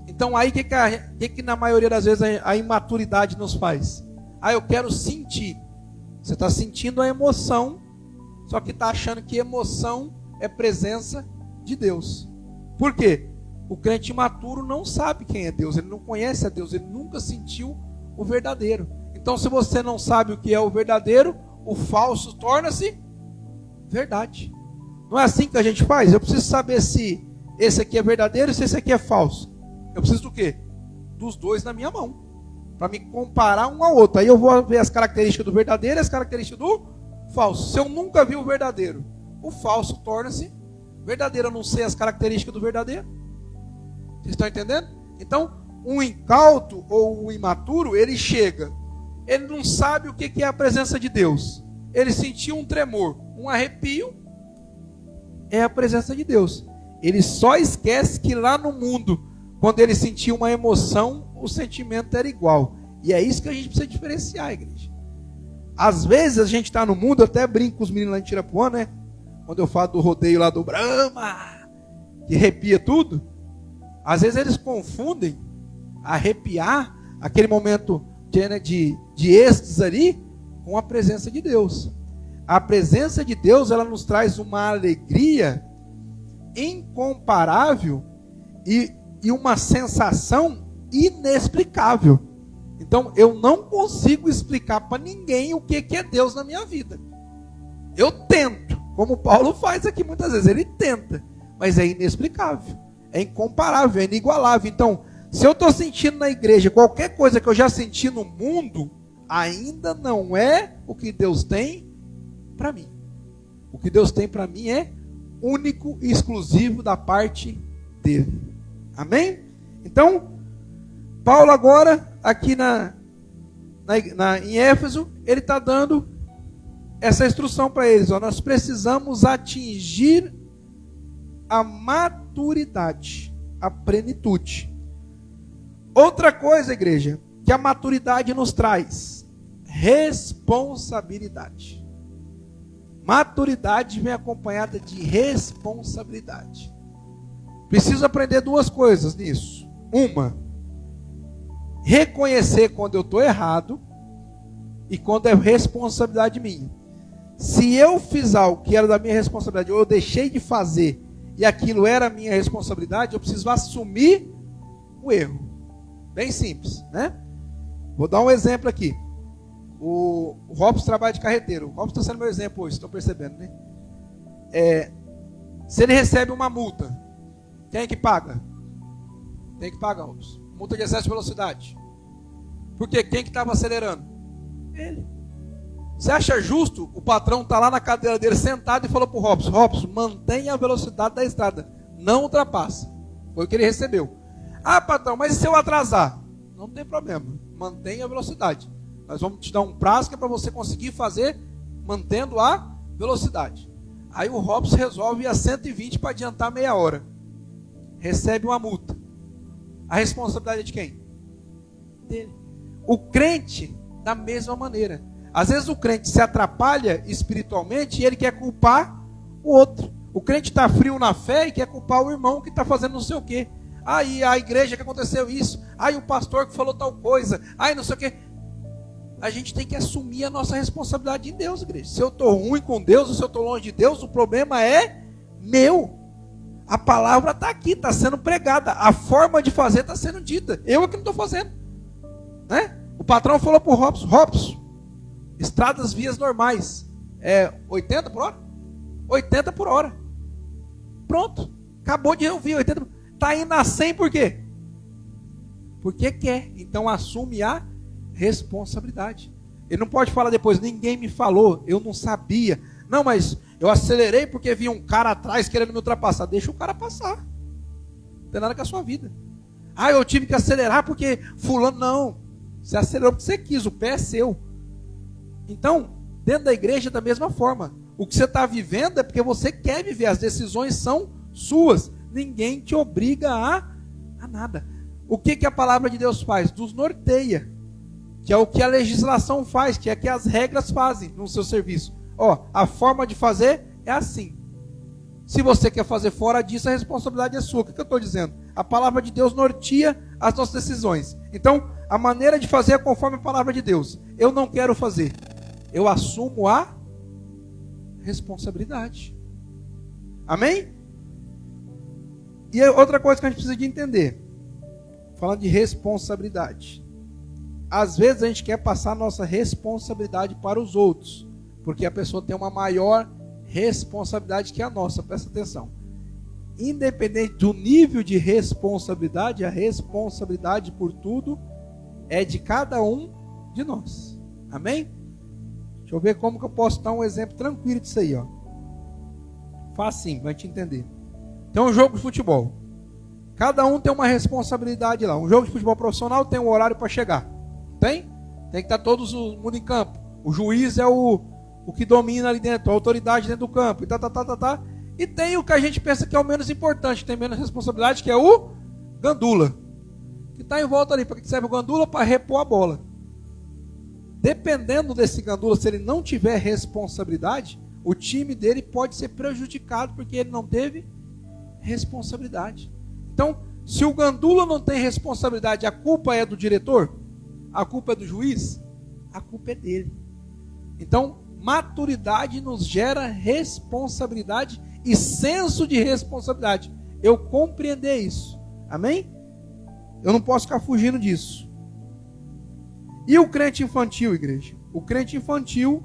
Então aí que na maioria das vezes a imaturidade nos faz? Eu quero sentir. Você está sentindo a emoção, só que está achando que emoção é presença de Deus. Por quê? O crente imaturo não sabe quem é Deus, ele não conhece a Deus, ele nunca sentiu o verdadeiro. Então, se você não sabe o que é o verdadeiro, o falso torna-se verdade. Não é assim que a gente faz? Eu preciso saber se esse aqui é verdadeiro e se esse aqui é falso. Eu preciso do quê? Dos dois na minha mão, para me comparar um ao outro. Aí eu vou ver as características do verdadeiro e as características do falso. Se eu nunca vi o verdadeiro, o falso torna-se verdadeiro. Eu não sei as características do verdadeiro. Vocês estão entendendo? Então, um incauto ou um imaturo, ele chega, ele não sabe o que é a presença de Deus. Ele sentiu um tremor, um arrepio, é a presença de Deus. Ele só esquece que lá no mundo, quando ele sentiu uma emoção, o sentimento era igual. E é isso que a gente precisa diferenciar, igreja. Às vezes a gente está no mundo, eu até brinco com os meninos lá em Tirapuã, né? Quando eu falo do rodeio lá do Brahma, que arrepia tudo. Às vezes eles confundem arrepiar, aquele momento de êxtase ali, com a presença de Deus. A presença de Deus, ela nos traz uma alegria incomparável e uma sensação inexplicável. Então, eu não consigo explicar para ninguém o que é Deus na minha vida. Eu tento, como Paulo faz aqui muitas vezes, ele tenta, mas é inexplicável, é incomparável, é inigualável. Então, se eu estou sentindo na igreja qualquer coisa que eu já senti no mundo, ainda não é o que Deus tem para mim. O que Deus tem para mim é único e exclusivo da parte dele. Amém? Então, Paulo agora, aqui em Éfeso, ele está dando essa instrução para eles. Nós precisamos atingir a maturidade, a plenitude. Outra coisa, igreja, que a maturidade nos traz: responsabilidade. Maturidade vem acompanhada de responsabilidade. Preciso aprender duas coisas nisso. Uma, reconhecer quando eu estou errado e quando é responsabilidade minha. Se eu fiz algo que era da minha responsabilidade, ou eu deixei de fazer e aquilo era minha responsabilidade, eu preciso assumir o erro. Bem simples, né? Vou dar um exemplo aqui. O Robson trabalha de carreteiro. O Robson está sendo meu exemplo hoje, estão percebendo, né? Se ele recebe uma multa, quem é que paga? Tem que pagar, Robson. Multa de excesso de velocidade. Por quê? Quem que estava acelerando? Ele. Você acha justo o patrão estar lá na cadeira dele sentado e falou para o Robson: Robson, mantenha a velocidade da estrada, não ultrapassa. Foi o que ele recebeu. Ah, patrão, mas e se eu atrasar? Não tem problema, mantenha a velocidade. Nós vamos te dar um prazo que é para você conseguir fazer mantendo a velocidade. Aí o Robson resolve ir a 120 para adiantar meia hora. Recebe uma multa. A responsabilidade é de quem? Dele. O crente, da mesma maneira. Às vezes o crente se atrapalha espiritualmente e ele quer culpar o outro. O crente está frio na fé e quer culpar o irmão que está fazendo não sei o quê. Aí a igreja que aconteceu isso. Aí o pastor que falou tal coisa. Aí não sei o quê. A gente tem que assumir a nossa responsabilidade em Deus, igreja. Se eu estou ruim com Deus, ou se eu estou longe de Deus, o problema é meu. A palavra está aqui, está sendo pregada. A forma de fazer está sendo dita. Eu é que não estou fazendo. Né? O patrão falou para o Robson, estradas, vias normais. 80 por hora? 80 por hora. Pronto. Acabou de ouvir 80 por hora. Está indo a 100 por quê? Porque quer. Então assume a responsabilidade. Ele não pode falar depois, ninguém me falou, eu não sabia. Não, mas eu acelerei porque vi um cara atrás querendo me ultrapassar. Deixa o cara passar. Não tem nada com a sua vida. Ah, eu tive que acelerar porque fulano, não. Você acelerou porque você quis, o pé é seu. Então, dentro da igreja da mesma forma. O que você está vivendo é porque você quer viver. As decisões são suas. Ninguém te obriga a nada. O que a palavra de Deus faz? Nos norteia. Que é o que a legislação faz, que é o que as regras fazem no seu serviço. A forma de fazer é assim. Se você quer fazer fora disso, a responsabilidade é sua. O que eu estou dizendo? A palavra de Deus norteia as nossas decisões. Então, a maneira de fazer é conforme a palavra de Deus. Eu não quero fazer. Eu assumo a responsabilidade. Amém? E outra coisa que a gente precisa de entender. Falando de responsabilidade. Às vezes a gente quer passar nossa responsabilidade para os outros, porque a pessoa tem uma maior responsabilidade que a nossa. Presta atenção. Independente do nível de responsabilidade, a responsabilidade por tudo é de cada um de nós. Amém? Deixa eu ver como que eu posso dar um exemplo tranquilo disso aí. Facinho, vai te entender. Tem um jogo de futebol. Cada um tem uma responsabilidade lá. Um jogo de futebol profissional tem um horário para chegar. Tem que estar todo mundo em campo. O juiz é o que domina ali dentro, a autoridade dentro do campo. E E tem o que a gente pensa que é o menos importante, tem menos responsabilidade, que é o gandula. Que está em volta ali. Para que serve o gandula? Para repor a bola. Dependendo desse gandula, se ele não tiver responsabilidade, o time dele pode ser prejudicado porque ele não teve responsabilidade. Então, se o gandula não tem responsabilidade, a culpa é do diretor? A culpa é do juiz? A culpa é dele. Então, maturidade nos gera responsabilidade e senso de responsabilidade. Eu compreender isso. Amém? Eu não posso ficar fugindo disso. E o crente infantil, igreja? O crente infantil,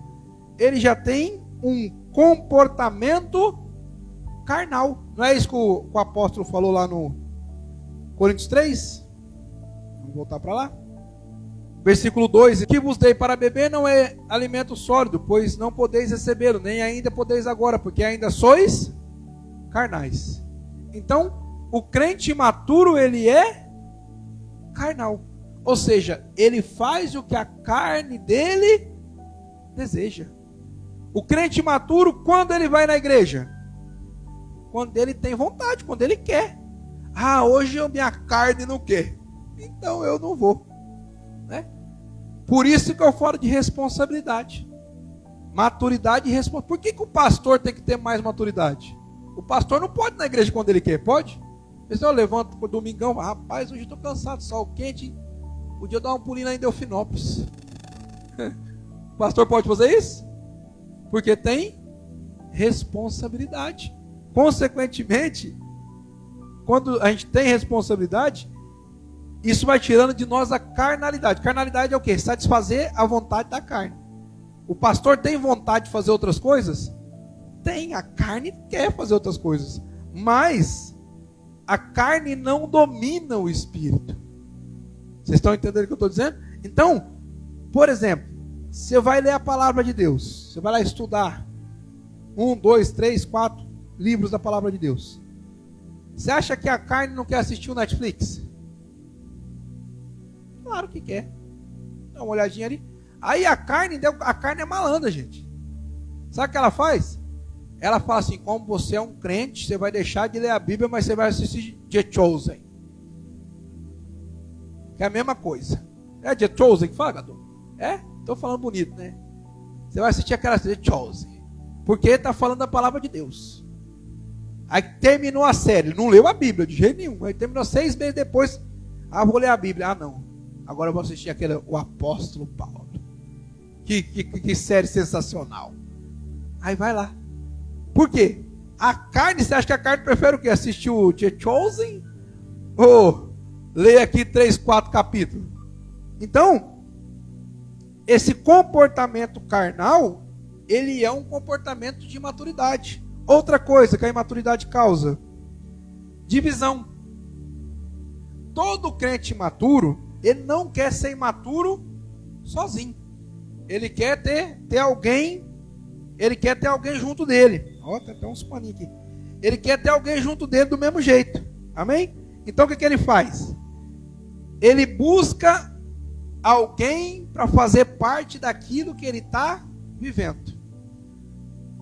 ele já tem um comportamento carnal. Não é isso que o apóstolo falou lá no Coríntios 3? Vamos voltar para lá. Versículo 2: O que vos dei para beber não é alimento sólido, pois não podeis recebê-lo, nem ainda podeis agora, porque ainda sois carnais. Então, o crente maturo, ele é carnal. Ou seja, ele faz o que a carne dele deseja. O crente maturo, quando ele vai na igreja? Quando ele tem vontade, quando ele quer. Ah, hoje minha carne não quer, então eu não vou. Né? Por isso que eu falo de responsabilidade. Maturidade e responsabilidade. Por que o pastor tem que ter mais maturidade? O pastor não pode ir na igreja quando ele quer, pode? Eu levanto para o domingão, rapaz, hoje eu estou cansado, sol quente, podia dar um pulinho lá em Delfinópolis. O pastor pode fazer isso? Porque tem responsabilidade. Consequentemente, quando a gente tem responsabilidade, isso vai tirando de nós a carnalidade. Carnalidade é o quê? Satisfazer a vontade da carne. O pastor tem vontade de fazer outras coisas? Tem, a carne quer fazer outras coisas. Mas a carne não domina o espírito. Vocês estão entendendo o que eu estou dizendo? Então, por exemplo, você vai ler a palavra de Deus. Você vai lá estudar 1, 2, 3, 4 livros da palavra de Deus. Você acha que a carne não quer assistir o Netflix? Claro que quer. Dá uma olhadinha ali. Aí a carne é malandra, gente. Sabe o que ela faz? Ela fala assim, como você é um crente, você vai deixar de ler a Bíblia, mas você vai assistir The Chosen. Que é a mesma coisa. É The Chosen que fala, Gadu? É? Estou falando bonito, né? Você vai assistir aquela The Chosen. Porque está falando da palavra de Deus. Aí terminou a série, não leu a Bíblia de jeito nenhum. Aí terminou 6 meses depois, vou ler a Bíblia. Ah, não. Agora eu vou assistir o Apóstolo Paulo. Que série sensacional. Aí vai lá. Por quê? A carne, você acha que a carne prefere o quê? Assistir o The Chosen? Ou ler aqui 3, 4 capítulos? Então, esse comportamento carnal, ele é um comportamento de imaturidade. Outra coisa que a imaturidade causa: divisão. Todo crente imaturo, ele não quer ser imaturo sozinho. Ele quer ter alguém, ele quer ter alguém junto dele. Ó, tem até uns paninhos aqui. Ele quer ter alguém junto dele do mesmo jeito. Amém? Então o que ele faz? Ele busca alguém para fazer parte daquilo que ele está vivendo.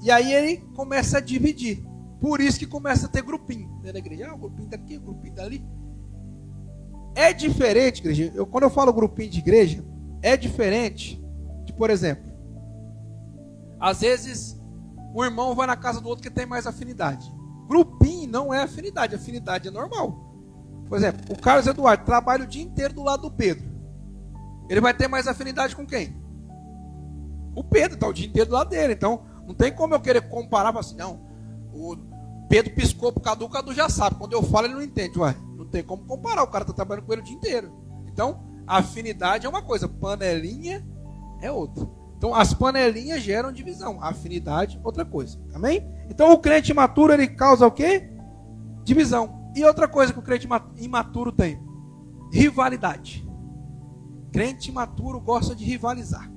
E aí ele começa a dividir. Por isso que começa a ter grupinho dentro da igreja. O grupinho daqui, o grupinho dali. É diferente, igreja. Quando eu falo grupinho de igreja, é diferente de, por exemplo, às vezes o irmão vai na casa do outro que tem mais afinidade. Grupinho não é afinidade. Afinidade é normal. Por exemplo, o Carlos Eduardo trabalha o dia inteiro do lado do Pedro. Ele vai ter mais afinidade com quem? O Pedro está o dia inteiro do lado dele. Então, não tem como eu querer comparar assim, não. O Pedro piscou pro Cadu, o Cadu já sabe. Quando eu falo, ele não entende. Ué, não tem como comparar, o cara está trabalhando com ele o dia inteiro. Então, afinidade é uma coisa, panelinha é outra. Então, as panelinhas geram divisão. A afinidade, outra coisa. Amém? Então, o crente imaturo, ele causa o quê? Divisão. E outra coisa que o crente imaturo tem: rivalidade. Crente imaturo gosta de rivalizar.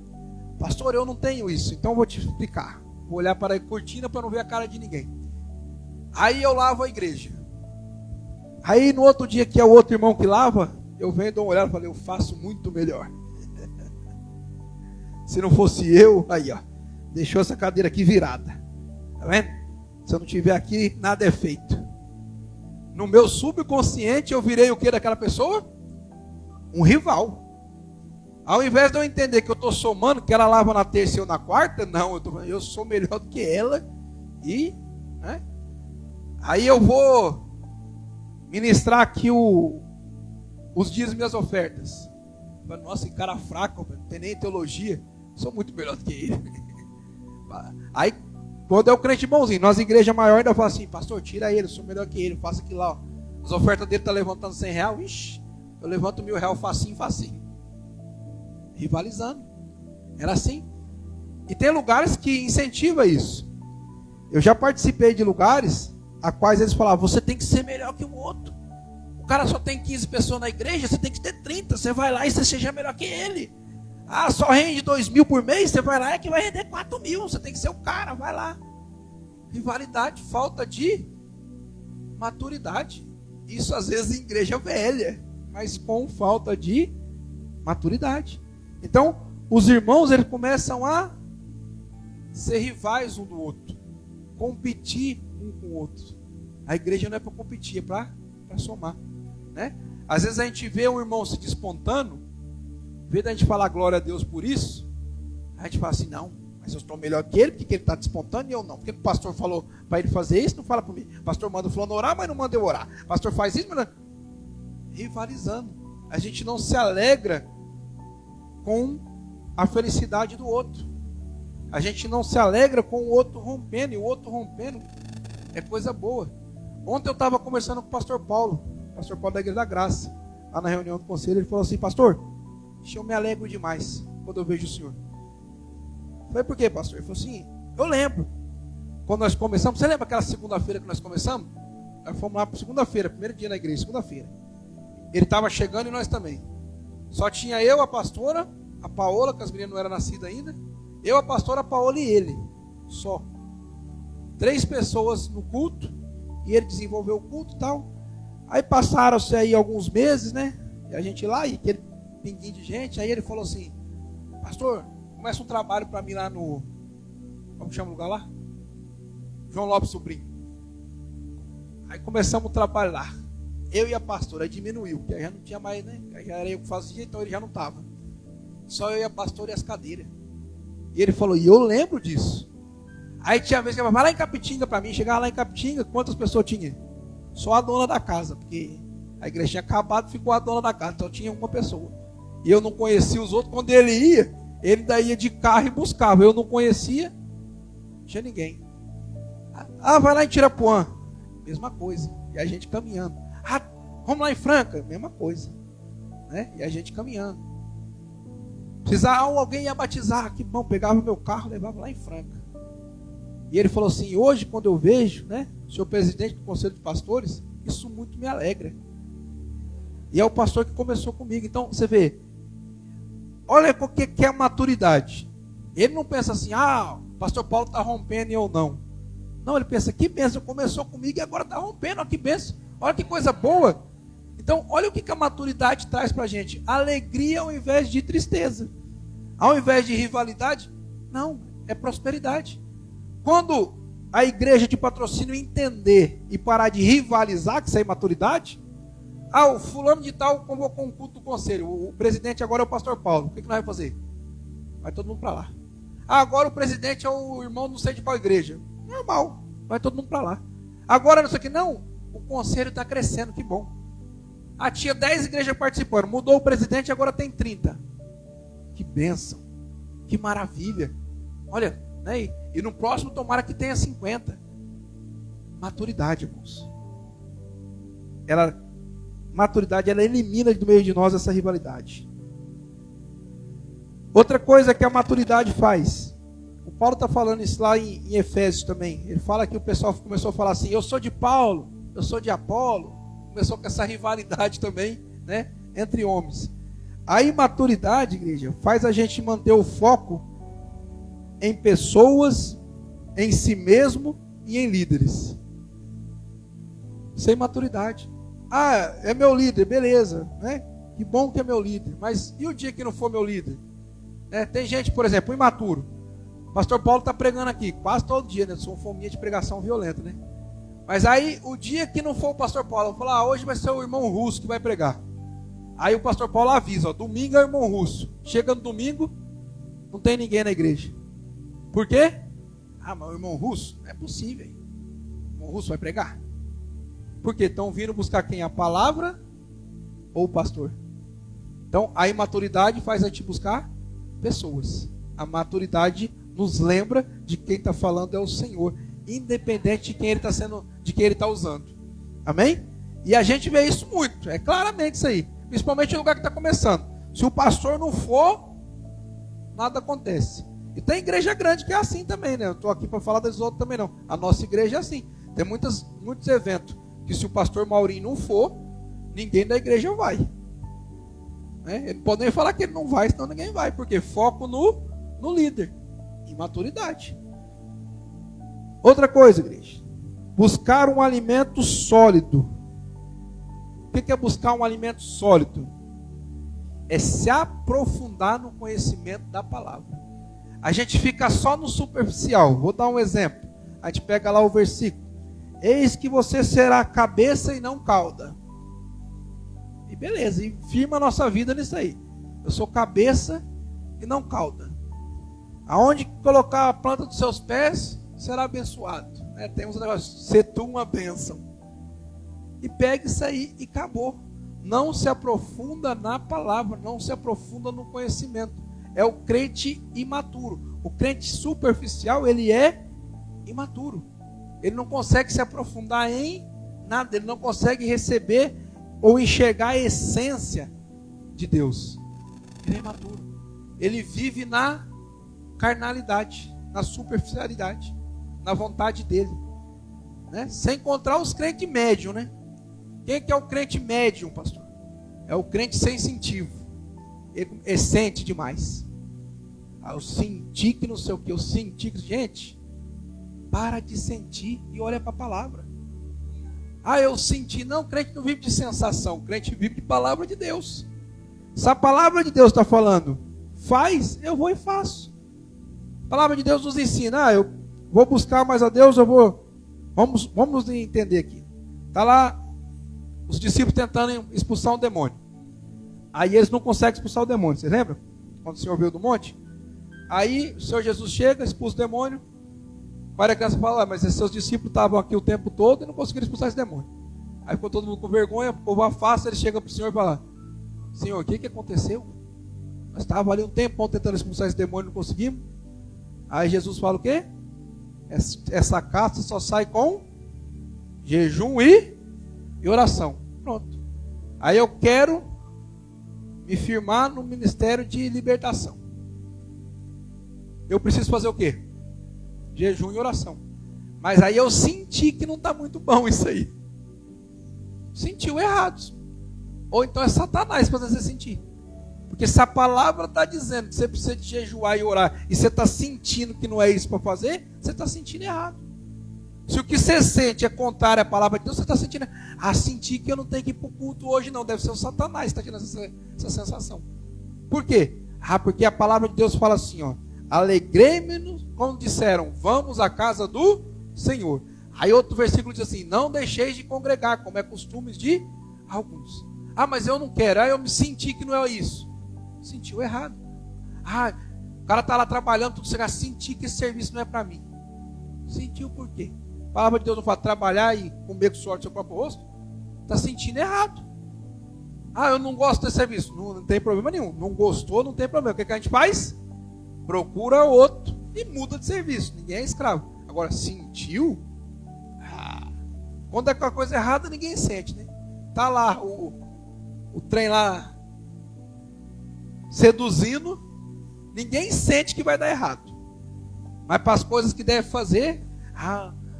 Pastor, eu não tenho isso, então eu vou te explicar. Vou olhar para a cortina para não ver a cara de ninguém. Aí eu lavo a igreja. Aí no outro dia que é o outro irmão que lava, eu venho, dou uma olhada e falo, eu faço muito melhor. Se não fosse eu, aí ó, deixou essa cadeira aqui virada. Tá vendo? Se eu não tiver aqui, nada é feito. No meu subconsciente eu virei o que daquela pessoa? Um rival. Ao invés de eu entender que eu estou somando, que ela lava na terça e eu na quarta, não, eu sou melhor do que ela. E né? Aí eu vou ministrar aqui os dias minhas ofertas. Nossa, que cara fraco, não tem nem teologia. Sou muito melhor do que ele. Aí, quando é o crente bonzinho, nós igreja maior ainda fala assim, pastor, tira ele, eu sou melhor que ele, faça aquilo lá. Ó. As ofertas dele estão levantando R$100, ixi, eu levanto R$1.000 facinho, facinho. Rivalizando. Era assim. E tem lugares que incentivam isso. Eu já participei de lugares a quais eles falavam, você tem que ser melhor que o outro. O cara só tem 15 pessoas na igreja, você tem que ter 30. Você vai lá e você seja melhor que ele. Ah, só rende 2.000 por mês, você vai lá e que vai render 4.000. Você tem que ser o cara, vai lá. Rivalidade, falta de maturidade. Isso às vezes em igreja velha, mas com falta de maturidade. Então, os irmãos, eles começam a ser rivais um do outro. Competir um com o outro. A igreja não é para competir, é para somar. Né? Às vezes a gente vê um irmão se despontando, em vez da gente falar glória a Deus por isso, a gente fala assim, não, mas eu estou melhor que ele, porque ele está despontando e eu não. Porque o pastor falou para ele fazer isso, não fala para mim. O pastor manda o fulano orar, mas não manda eu orar. O pastor faz isso, mas não... Rivalizando. A gente não se alegra com a felicidade do outro. A gente não se alegra com o outro rompendo, e o outro rompendo é coisa boa. Ontem eu estava conversando com o pastor Paulo da Igreja da Graça, lá na reunião do conselho. Ele falou assim, pastor, eu me alegro demais quando eu vejo o senhor. Eu falei, por quê, pastor? Ele falou assim, eu lembro, quando nós começamos, você lembra aquela segunda-feira que nós começamos? Nós fomos lá para segunda-feira, primeiro dia na igreja, segunda-feira. Ele estava chegando e nós também. Só tinha eu, a pastora, a Paola, que as meninas não eram nascidas ainda. Eu, a pastora, a Paola e ele. Só. 3 pessoas no culto. E ele desenvolveu o culto e tal. Aí passaram-se aí alguns meses, né? E a gente lá, e pinguinho de gente. Aí ele falou assim: pastor, começa um trabalho para mim lá no... Como chama o lugar lá? João Lopes Sobrinho. Aí começamos o trabalho lá. Eu e a pastora. Aí diminuiu, porque aí já não tinha mais, né? Aí já era eu que fazia, então ele já não estava. Só eu e a pastora e as cadeiras. E ele falou: e eu lembro disso. Aí tinha vez que ele falava: vai lá em Capitinga para mim. Chegava lá em Capitinga, quantas pessoas tinha? Só a dona da casa, porque a igreja tinha acabado, ficou a dona da casa, então tinha uma pessoa. E eu não conhecia os outros. Quando ele ia, ele ainda ia de carro e buscava. Eu não conhecia, não tinha ninguém. Ah, vai lá em Tirapuã, mesma coisa. E a gente caminhando. Ah, vamos lá em Franca, mesma coisa, né? E a gente caminhando. Precisava, alguém ia batizar, que bom, pegava meu carro, levava lá em Franca. E ele falou assim: hoje, quando eu vejo, né, o senhor presidente do Conselho de Pastores, isso muito me alegra. E é o pastor que começou comigo. Então, você vê, olha o que é a maturidade. Ele não pensa assim: ah, o pastor Paulo está rompendo e eu não. Não, ele pensa: que bênção, começou comigo e agora está rompendo, olha que bênção, olha que coisa boa. Então, olha o que a maturidade traz para a gente: alegria ao invés de tristeza, ao invés de rivalidade, não, é prosperidade. Quando a igreja de patrocínio entender e parar de rivalizar, que isso é imaturidade. Ah, o fulano de tal convocou um culto do conselho, o presidente agora é o pastor Paulo, o que nós vamos fazer? Vai todo mundo para lá. Ah, agora o presidente é o irmão não sei de qual igreja. Normal, vai todo mundo para lá. Agora não sei o que, não, o conselho está crescendo, que bom. Ah, tinha 10 igrejas participando, mudou o presidente, agora tem 30. Que bênção, que maravilha. Olha, né? E no próximo tomara que tenha 50. Maturidade, irmãos. Maturidade, ela elimina do meio de nós essa rivalidade. Outra coisa que a maturidade faz, o Paulo está falando isso lá em Efésios também. Ele fala que o pessoal começou a falar assim: eu sou de Paulo, eu sou de Apolo. Começou com essa rivalidade também, né, entre homens. A imaturidade, igreja, faz a gente manter o foco em pessoas, em si mesmo e em líderes. Sem maturidade. Ah, é meu líder, beleza, né? Que bom que é meu líder. Mas e o dia que não for meu líder? Né? Tem gente, por exemplo, imaturo. O pastor Paulo está pregando aqui quase todo dia, né? Sou um fominha de pregação violenta, né? Mas aí, o dia que não for o pastor Paulo, eu vou falar: hoje vai ser o irmão Russo que vai pregar. Aí o pastor Paulo avisa: ó, domingo é o irmão Russo. Chega no domingo, não tem ninguém na igreja. Por quê? Ah, mas o irmão Russo, não é possível. O irmão Russo vai pregar. Por quê? Estão vindo buscar quem? A palavra ou o pastor? Então, a imaturidade faz a gente buscar pessoas. A maturidade nos lembra de quem está falando é o Senhor, independente de quem ele está sendo, de quem ele está usando. Amém? E a gente vê isso muito, é claramente isso aí. Principalmente no lugar que está começando. Se o pastor não for, nada acontece. E tem igreja grande que é assim também, né? Eu estou aqui para falar das outras também não. A nossa igreja é assim. Tem muitos eventos que se o pastor Maurinho não for, ninguém da igreja vai. Né? Ele pode nem falar que ele não vai, senão ninguém vai. Porque foco no líder. Imaturidade. Outra coisa, igreja. Buscar um alimento sólido. O que é buscar um alimento sólido? É se aprofundar no conhecimento da palavra. A gente fica só no superficial. Vou dar um exemplo. A gente pega lá o versículo: eis que você será cabeça e não cauda. E beleza, e firma a nossa vida nisso aí. Eu sou cabeça e não cauda. Aonde colocar a planta dos seus pés, será abençoado. Né? Temos um negócio: ser tu uma bênção. E pega isso aí e acabou. Não se aprofunda na palavra, não se aprofunda no conhecimento. É o crente imaturo. O crente superficial, ele é imaturo. Ele não consegue se aprofundar em nada. Ele não consegue receber ou enxergar a essência de Deus. Ele é imaturo. Ele vive na carnalidade, na superficialidade, na vontade dele, né? Sem encontrar os crentes médium, né? Quem que é o crente médium, pastor? É o crente sensitivo. Ele sente demais. Ah, eu senti que não sei o que, eu senti que... Gente, para de sentir e olha para a palavra. Ah, eu senti. Não, crente não vive de sensação, crente vive de palavra de Deus. Se a palavra de Deus está falando, faz, eu vou e faço. A palavra de Deus nos ensina, eu vou buscar mais a Deus, vamos entender aqui. Está lá os discípulos tentando expulsar um demônio. Aí eles não conseguem expulsar o demônio, vocês lembram? Quando o Senhor veio do monte? Aí o Senhor Jesus chega, expulsa o demônio. Para a criança fala, mas esses seus discípulos estavam aqui o tempo todo e não conseguiram expulsar esse demônio. Aí ficou todo mundo com vergonha, o povo afasta, ele chega para o Senhor e fala, Senhor, o que aconteceu? Nós estávamos ali um tempão tentando expulsar esse demônio e não conseguimos. Aí Jesus fala o quê? Essa caça só sai com jejum e oração. Pronto. Aí eu quero me firmar no ministério de libertação. Eu preciso fazer o quê? Jejum e oração. Mas aí eu senti que não está muito bom isso aí. Sentiu errado. Ou então é Satanás fazendo você sentir. Porque se a palavra está dizendo que você precisa de jejuar e orar, e você está sentindo que não é isso para fazer, você está sentindo errado. Se o que você sente é contrário à palavra de Deus, você está sentindo, senti que eu não tenho que ir para o culto hoje não, deve ser o Satanás que está tendo essa sensação. Por quê? Porque a palavra de Deus fala assim, ó, alegrei-me quando disseram, vamos à casa do Senhor. Aí outro versículo diz assim, não deixeis de congregar, como é costume de alguns. Mas eu não quero, eu me senti que não é isso. Sentiu errado. O cara está lá trabalhando, tudo você senti que esse serviço não é para mim. Sentiu por quê? A palavra de Deus não fala trabalhar e comer com suor do seu próprio rosto. Está sentindo errado. Eu não gosto desse serviço. Não tem problema nenhum. Não gostou, não tem problema. O que a gente faz? Procura outro e muda de serviço. Ninguém é escravo. Agora, sentiu? Quando é com a coisa errada, ninguém sente, né? Tá lá o trem lá seduzindo, ninguém sente que vai dar errado. Mas para as coisas que deve fazer,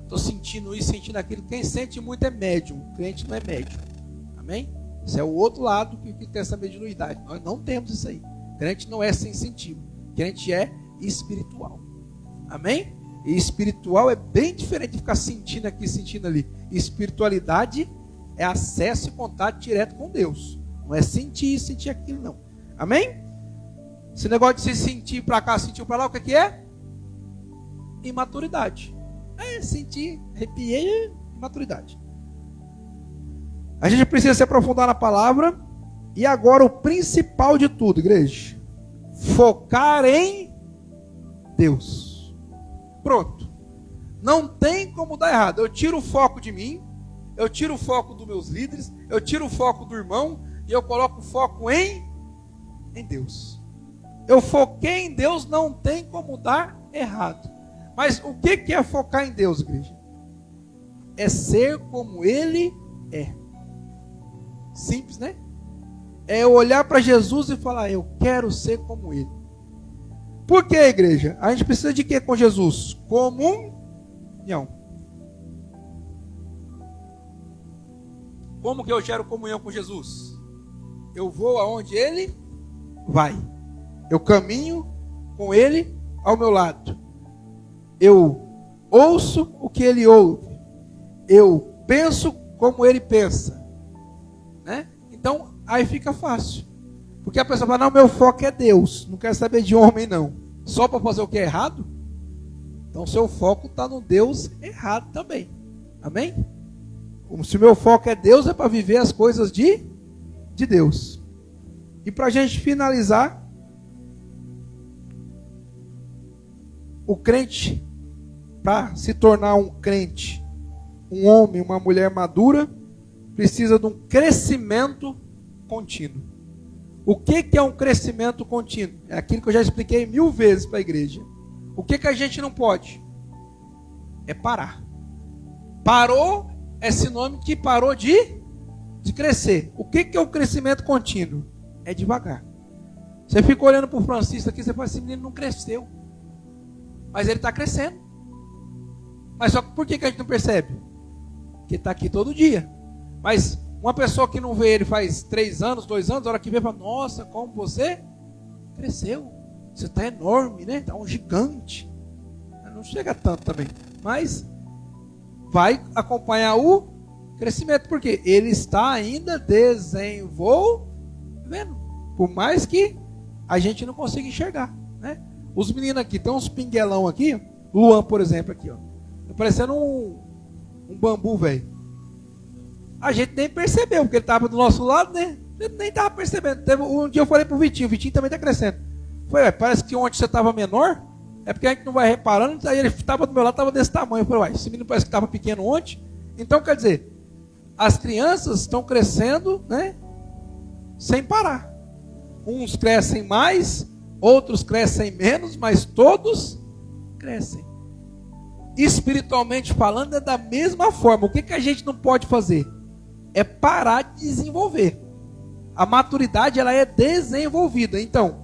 estou sentindo isso, sentindo aquilo. Quem sente muito é médium, o crente não é médium. Amém? Esse é o outro lado que tem essa mediunidade. Nós não temos isso aí. O crente não é sensitivo, o crente é espiritual. Amém? E espiritual é bem diferente de ficar sentindo aqui, sentindo ali. Espiritualidade é acesso e contato direto com Deus. Não é sentir isso, sentir aquilo, não. Amém? Esse negócio de se sentir para cá, sentir para lá, o que é? Imaturidade. Sentir, arrepiei, imaturidade. A gente precisa se aprofundar na palavra. E agora o principal de tudo, igreja. Focar em Deus. Pronto. Não tem como dar errado. Eu tiro o foco de mim. Eu tiro o foco dos meus líderes. Eu tiro o foco do irmão. E eu coloco o foco em Deus. Eu foquei em Deus, não tem como dar errado. Mas o que é focar em Deus, igreja? É ser como Ele é. Simples, né? É olhar para Jesus e falar, eu quero ser como Ele. Por que, igreja? A gente precisa de quê com Jesus? Comunhão. Como que eu gero comunhão com Jesus? Eu vou aonde Ele vai. Eu caminho com Ele ao meu lado. Eu ouço o que Ele ouve. Eu penso como Ele pensa. Né? Então, aí fica fácil. Porque a pessoa fala, não, meu foco é Deus. Não quero saber de homem, não. Só para fazer o que é errado? Então, seu foco está no Deus errado também. Amém? Como se o meu foco é Deus, é para viver as coisas de Deus. E para a gente finalizar, o crente, para se tornar um crente, um homem, uma mulher madura, precisa de um crescimento contínuo. O que é um crescimento contínuo? É aquilo que eu já expliquei 1000 vezes para a igreja. O que a gente não pode? É parar. Parou é sinônimo que parou de crescer. O que é o crescimento contínuo? É devagar. Você fica olhando para o Francisco aqui, você fala, esse menino não cresceu. Mas ele está crescendo. Mas só que por que a gente não percebe? Porque está aqui todo dia. Mas uma pessoa que não vê ele faz 3 anos, 2 anos, a hora que vê, fala, nossa, como você cresceu. Você está enorme, né? Está um gigante. Não chega tanto também. Mas vai acompanhar o crescimento. Porque ele está ainda desenvolvendo. Por mais que a gente não consiga enxergar, né? Os meninos aqui, tem uns pinguelão aqui, Luan, por exemplo, aqui, ó. Tá parecendo um bambu, velho. A gente nem percebeu, porque ele estava do nosso lado, né? A gente nem estava percebendo. Um dia eu falei pro Vitinho, o Vitinho também está crescendo. Falei, parece que ontem você estava menor, é porque a gente não vai reparando, aí ele estava do meu lado, estava desse tamanho. Eu falei, esse menino parece que estava pequeno ontem. Então, quer dizer, as crianças estão crescendo, né? Sem parar. Uns crescem mais, outros crescem menos, mas todos crescem. Espiritualmente falando, é da mesma forma. O que a gente não pode fazer? É parar de desenvolver. A maturidade, ela é desenvolvida. Então,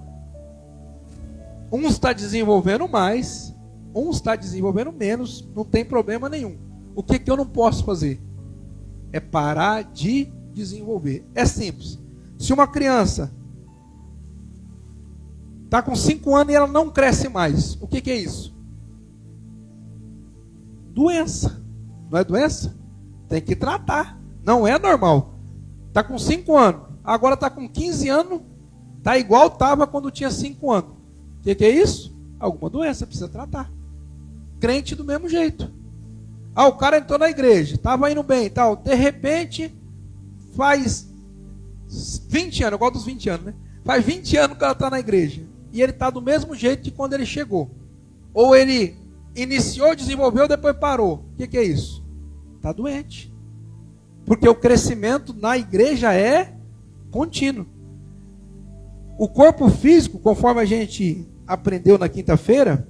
um está desenvolvendo mais, um está desenvolvendo menos, não tem problema nenhum. O que eu não posso fazer? É parar de desenvolver. É simples. Se uma criança está com 5 anos e ela não cresce mais, o que é isso? Doença. Não é doença? Tem que tratar. Não é normal. Está com 5 anos, agora está com 15 anos, está igual estava quando tinha 5 anos. O que é isso? Alguma doença, precisa tratar. Crente do mesmo jeito. O cara entrou na igreja, estava indo bem e tal, de repente, faz 20 anos, igual dos 20 anos, né? Faz 20 anos que ela está na igreja, e ele está do mesmo jeito de quando ele chegou. Ou ele iniciou, desenvolveu, depois parou. O que é isso? Está doente. Porque o crescimento na igreja é contínuo. O corpo físico, conforme a gente aprendeu na quinta-feira,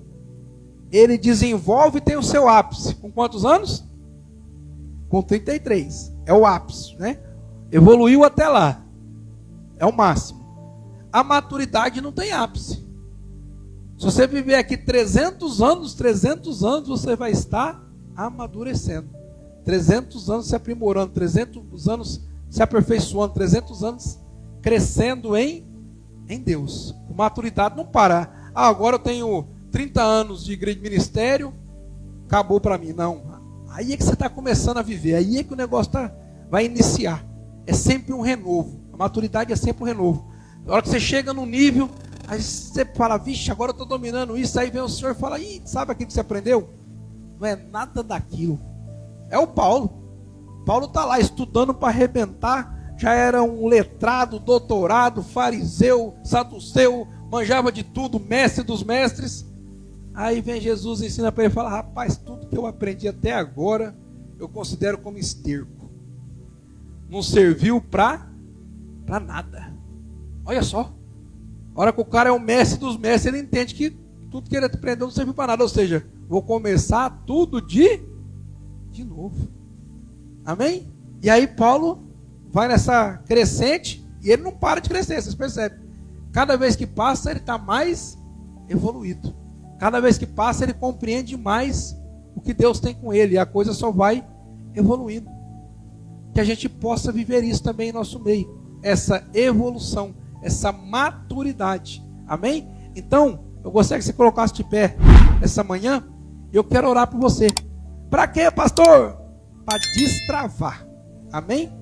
ele desenvolve e tem o seu ápice. Com quantos anos? Com 33. É o ápice, né? Evoluiu até lá. É o máximo. A maturidade não tem ápice. Se você viver aqui 300 anos, você vai estar amadurecendo. 300 anos se aprimorando, 300 anos se aperfeiçoando, 300 anos crescendo em Deus. A maturidade não para. Agora eu tenho 30 anos de igreja de ministério, acabou para mim. Não. Aí é que você está começando a viver, aí é que o negócio vai iniciar. É sempre um renovo. A maturidade é sempre um renovo. Na hora que você chega num nível, aí você fala, vixe, agora eu estou dominando isso. Aí vem o Senhor e fala, sabe aquilo que você aprendeu? Não é nada daquilo. É o Paulo. Paulo está lá estudando para arrebentar. Já era um letrado, doutorado, fariseu, saduceu, manjava de tudo, mestre dos mestres. Aí vem Jesus e ensina para ele e fala, rapaz, tudo que eu aprendi até agora, eu considero como esterco. Não serviu para nada. Olha só. A hora que o cara é o mestre dos mestres, ele entende que tudo que ele aprendeu não serviu para nada. Ou seja, vou começar tudo de novo. Amém? E aí Paulo vai nessa crescente e ele não para de crescer, vocês percebem? Cada vez que passa, ele está mais evoluído. Cada vez que passa, ele compreende mais o que Deus tem com ele. E a coisa só vai evoluindo. Que a gente possa viver isso também em nosso meio. Essa evolução, essa maturidade. Amém? Então, eu gostaria que você colocasse de pé essa manhã. E eu quero orar por você. Para quê, pastor? Para destravar. Amém?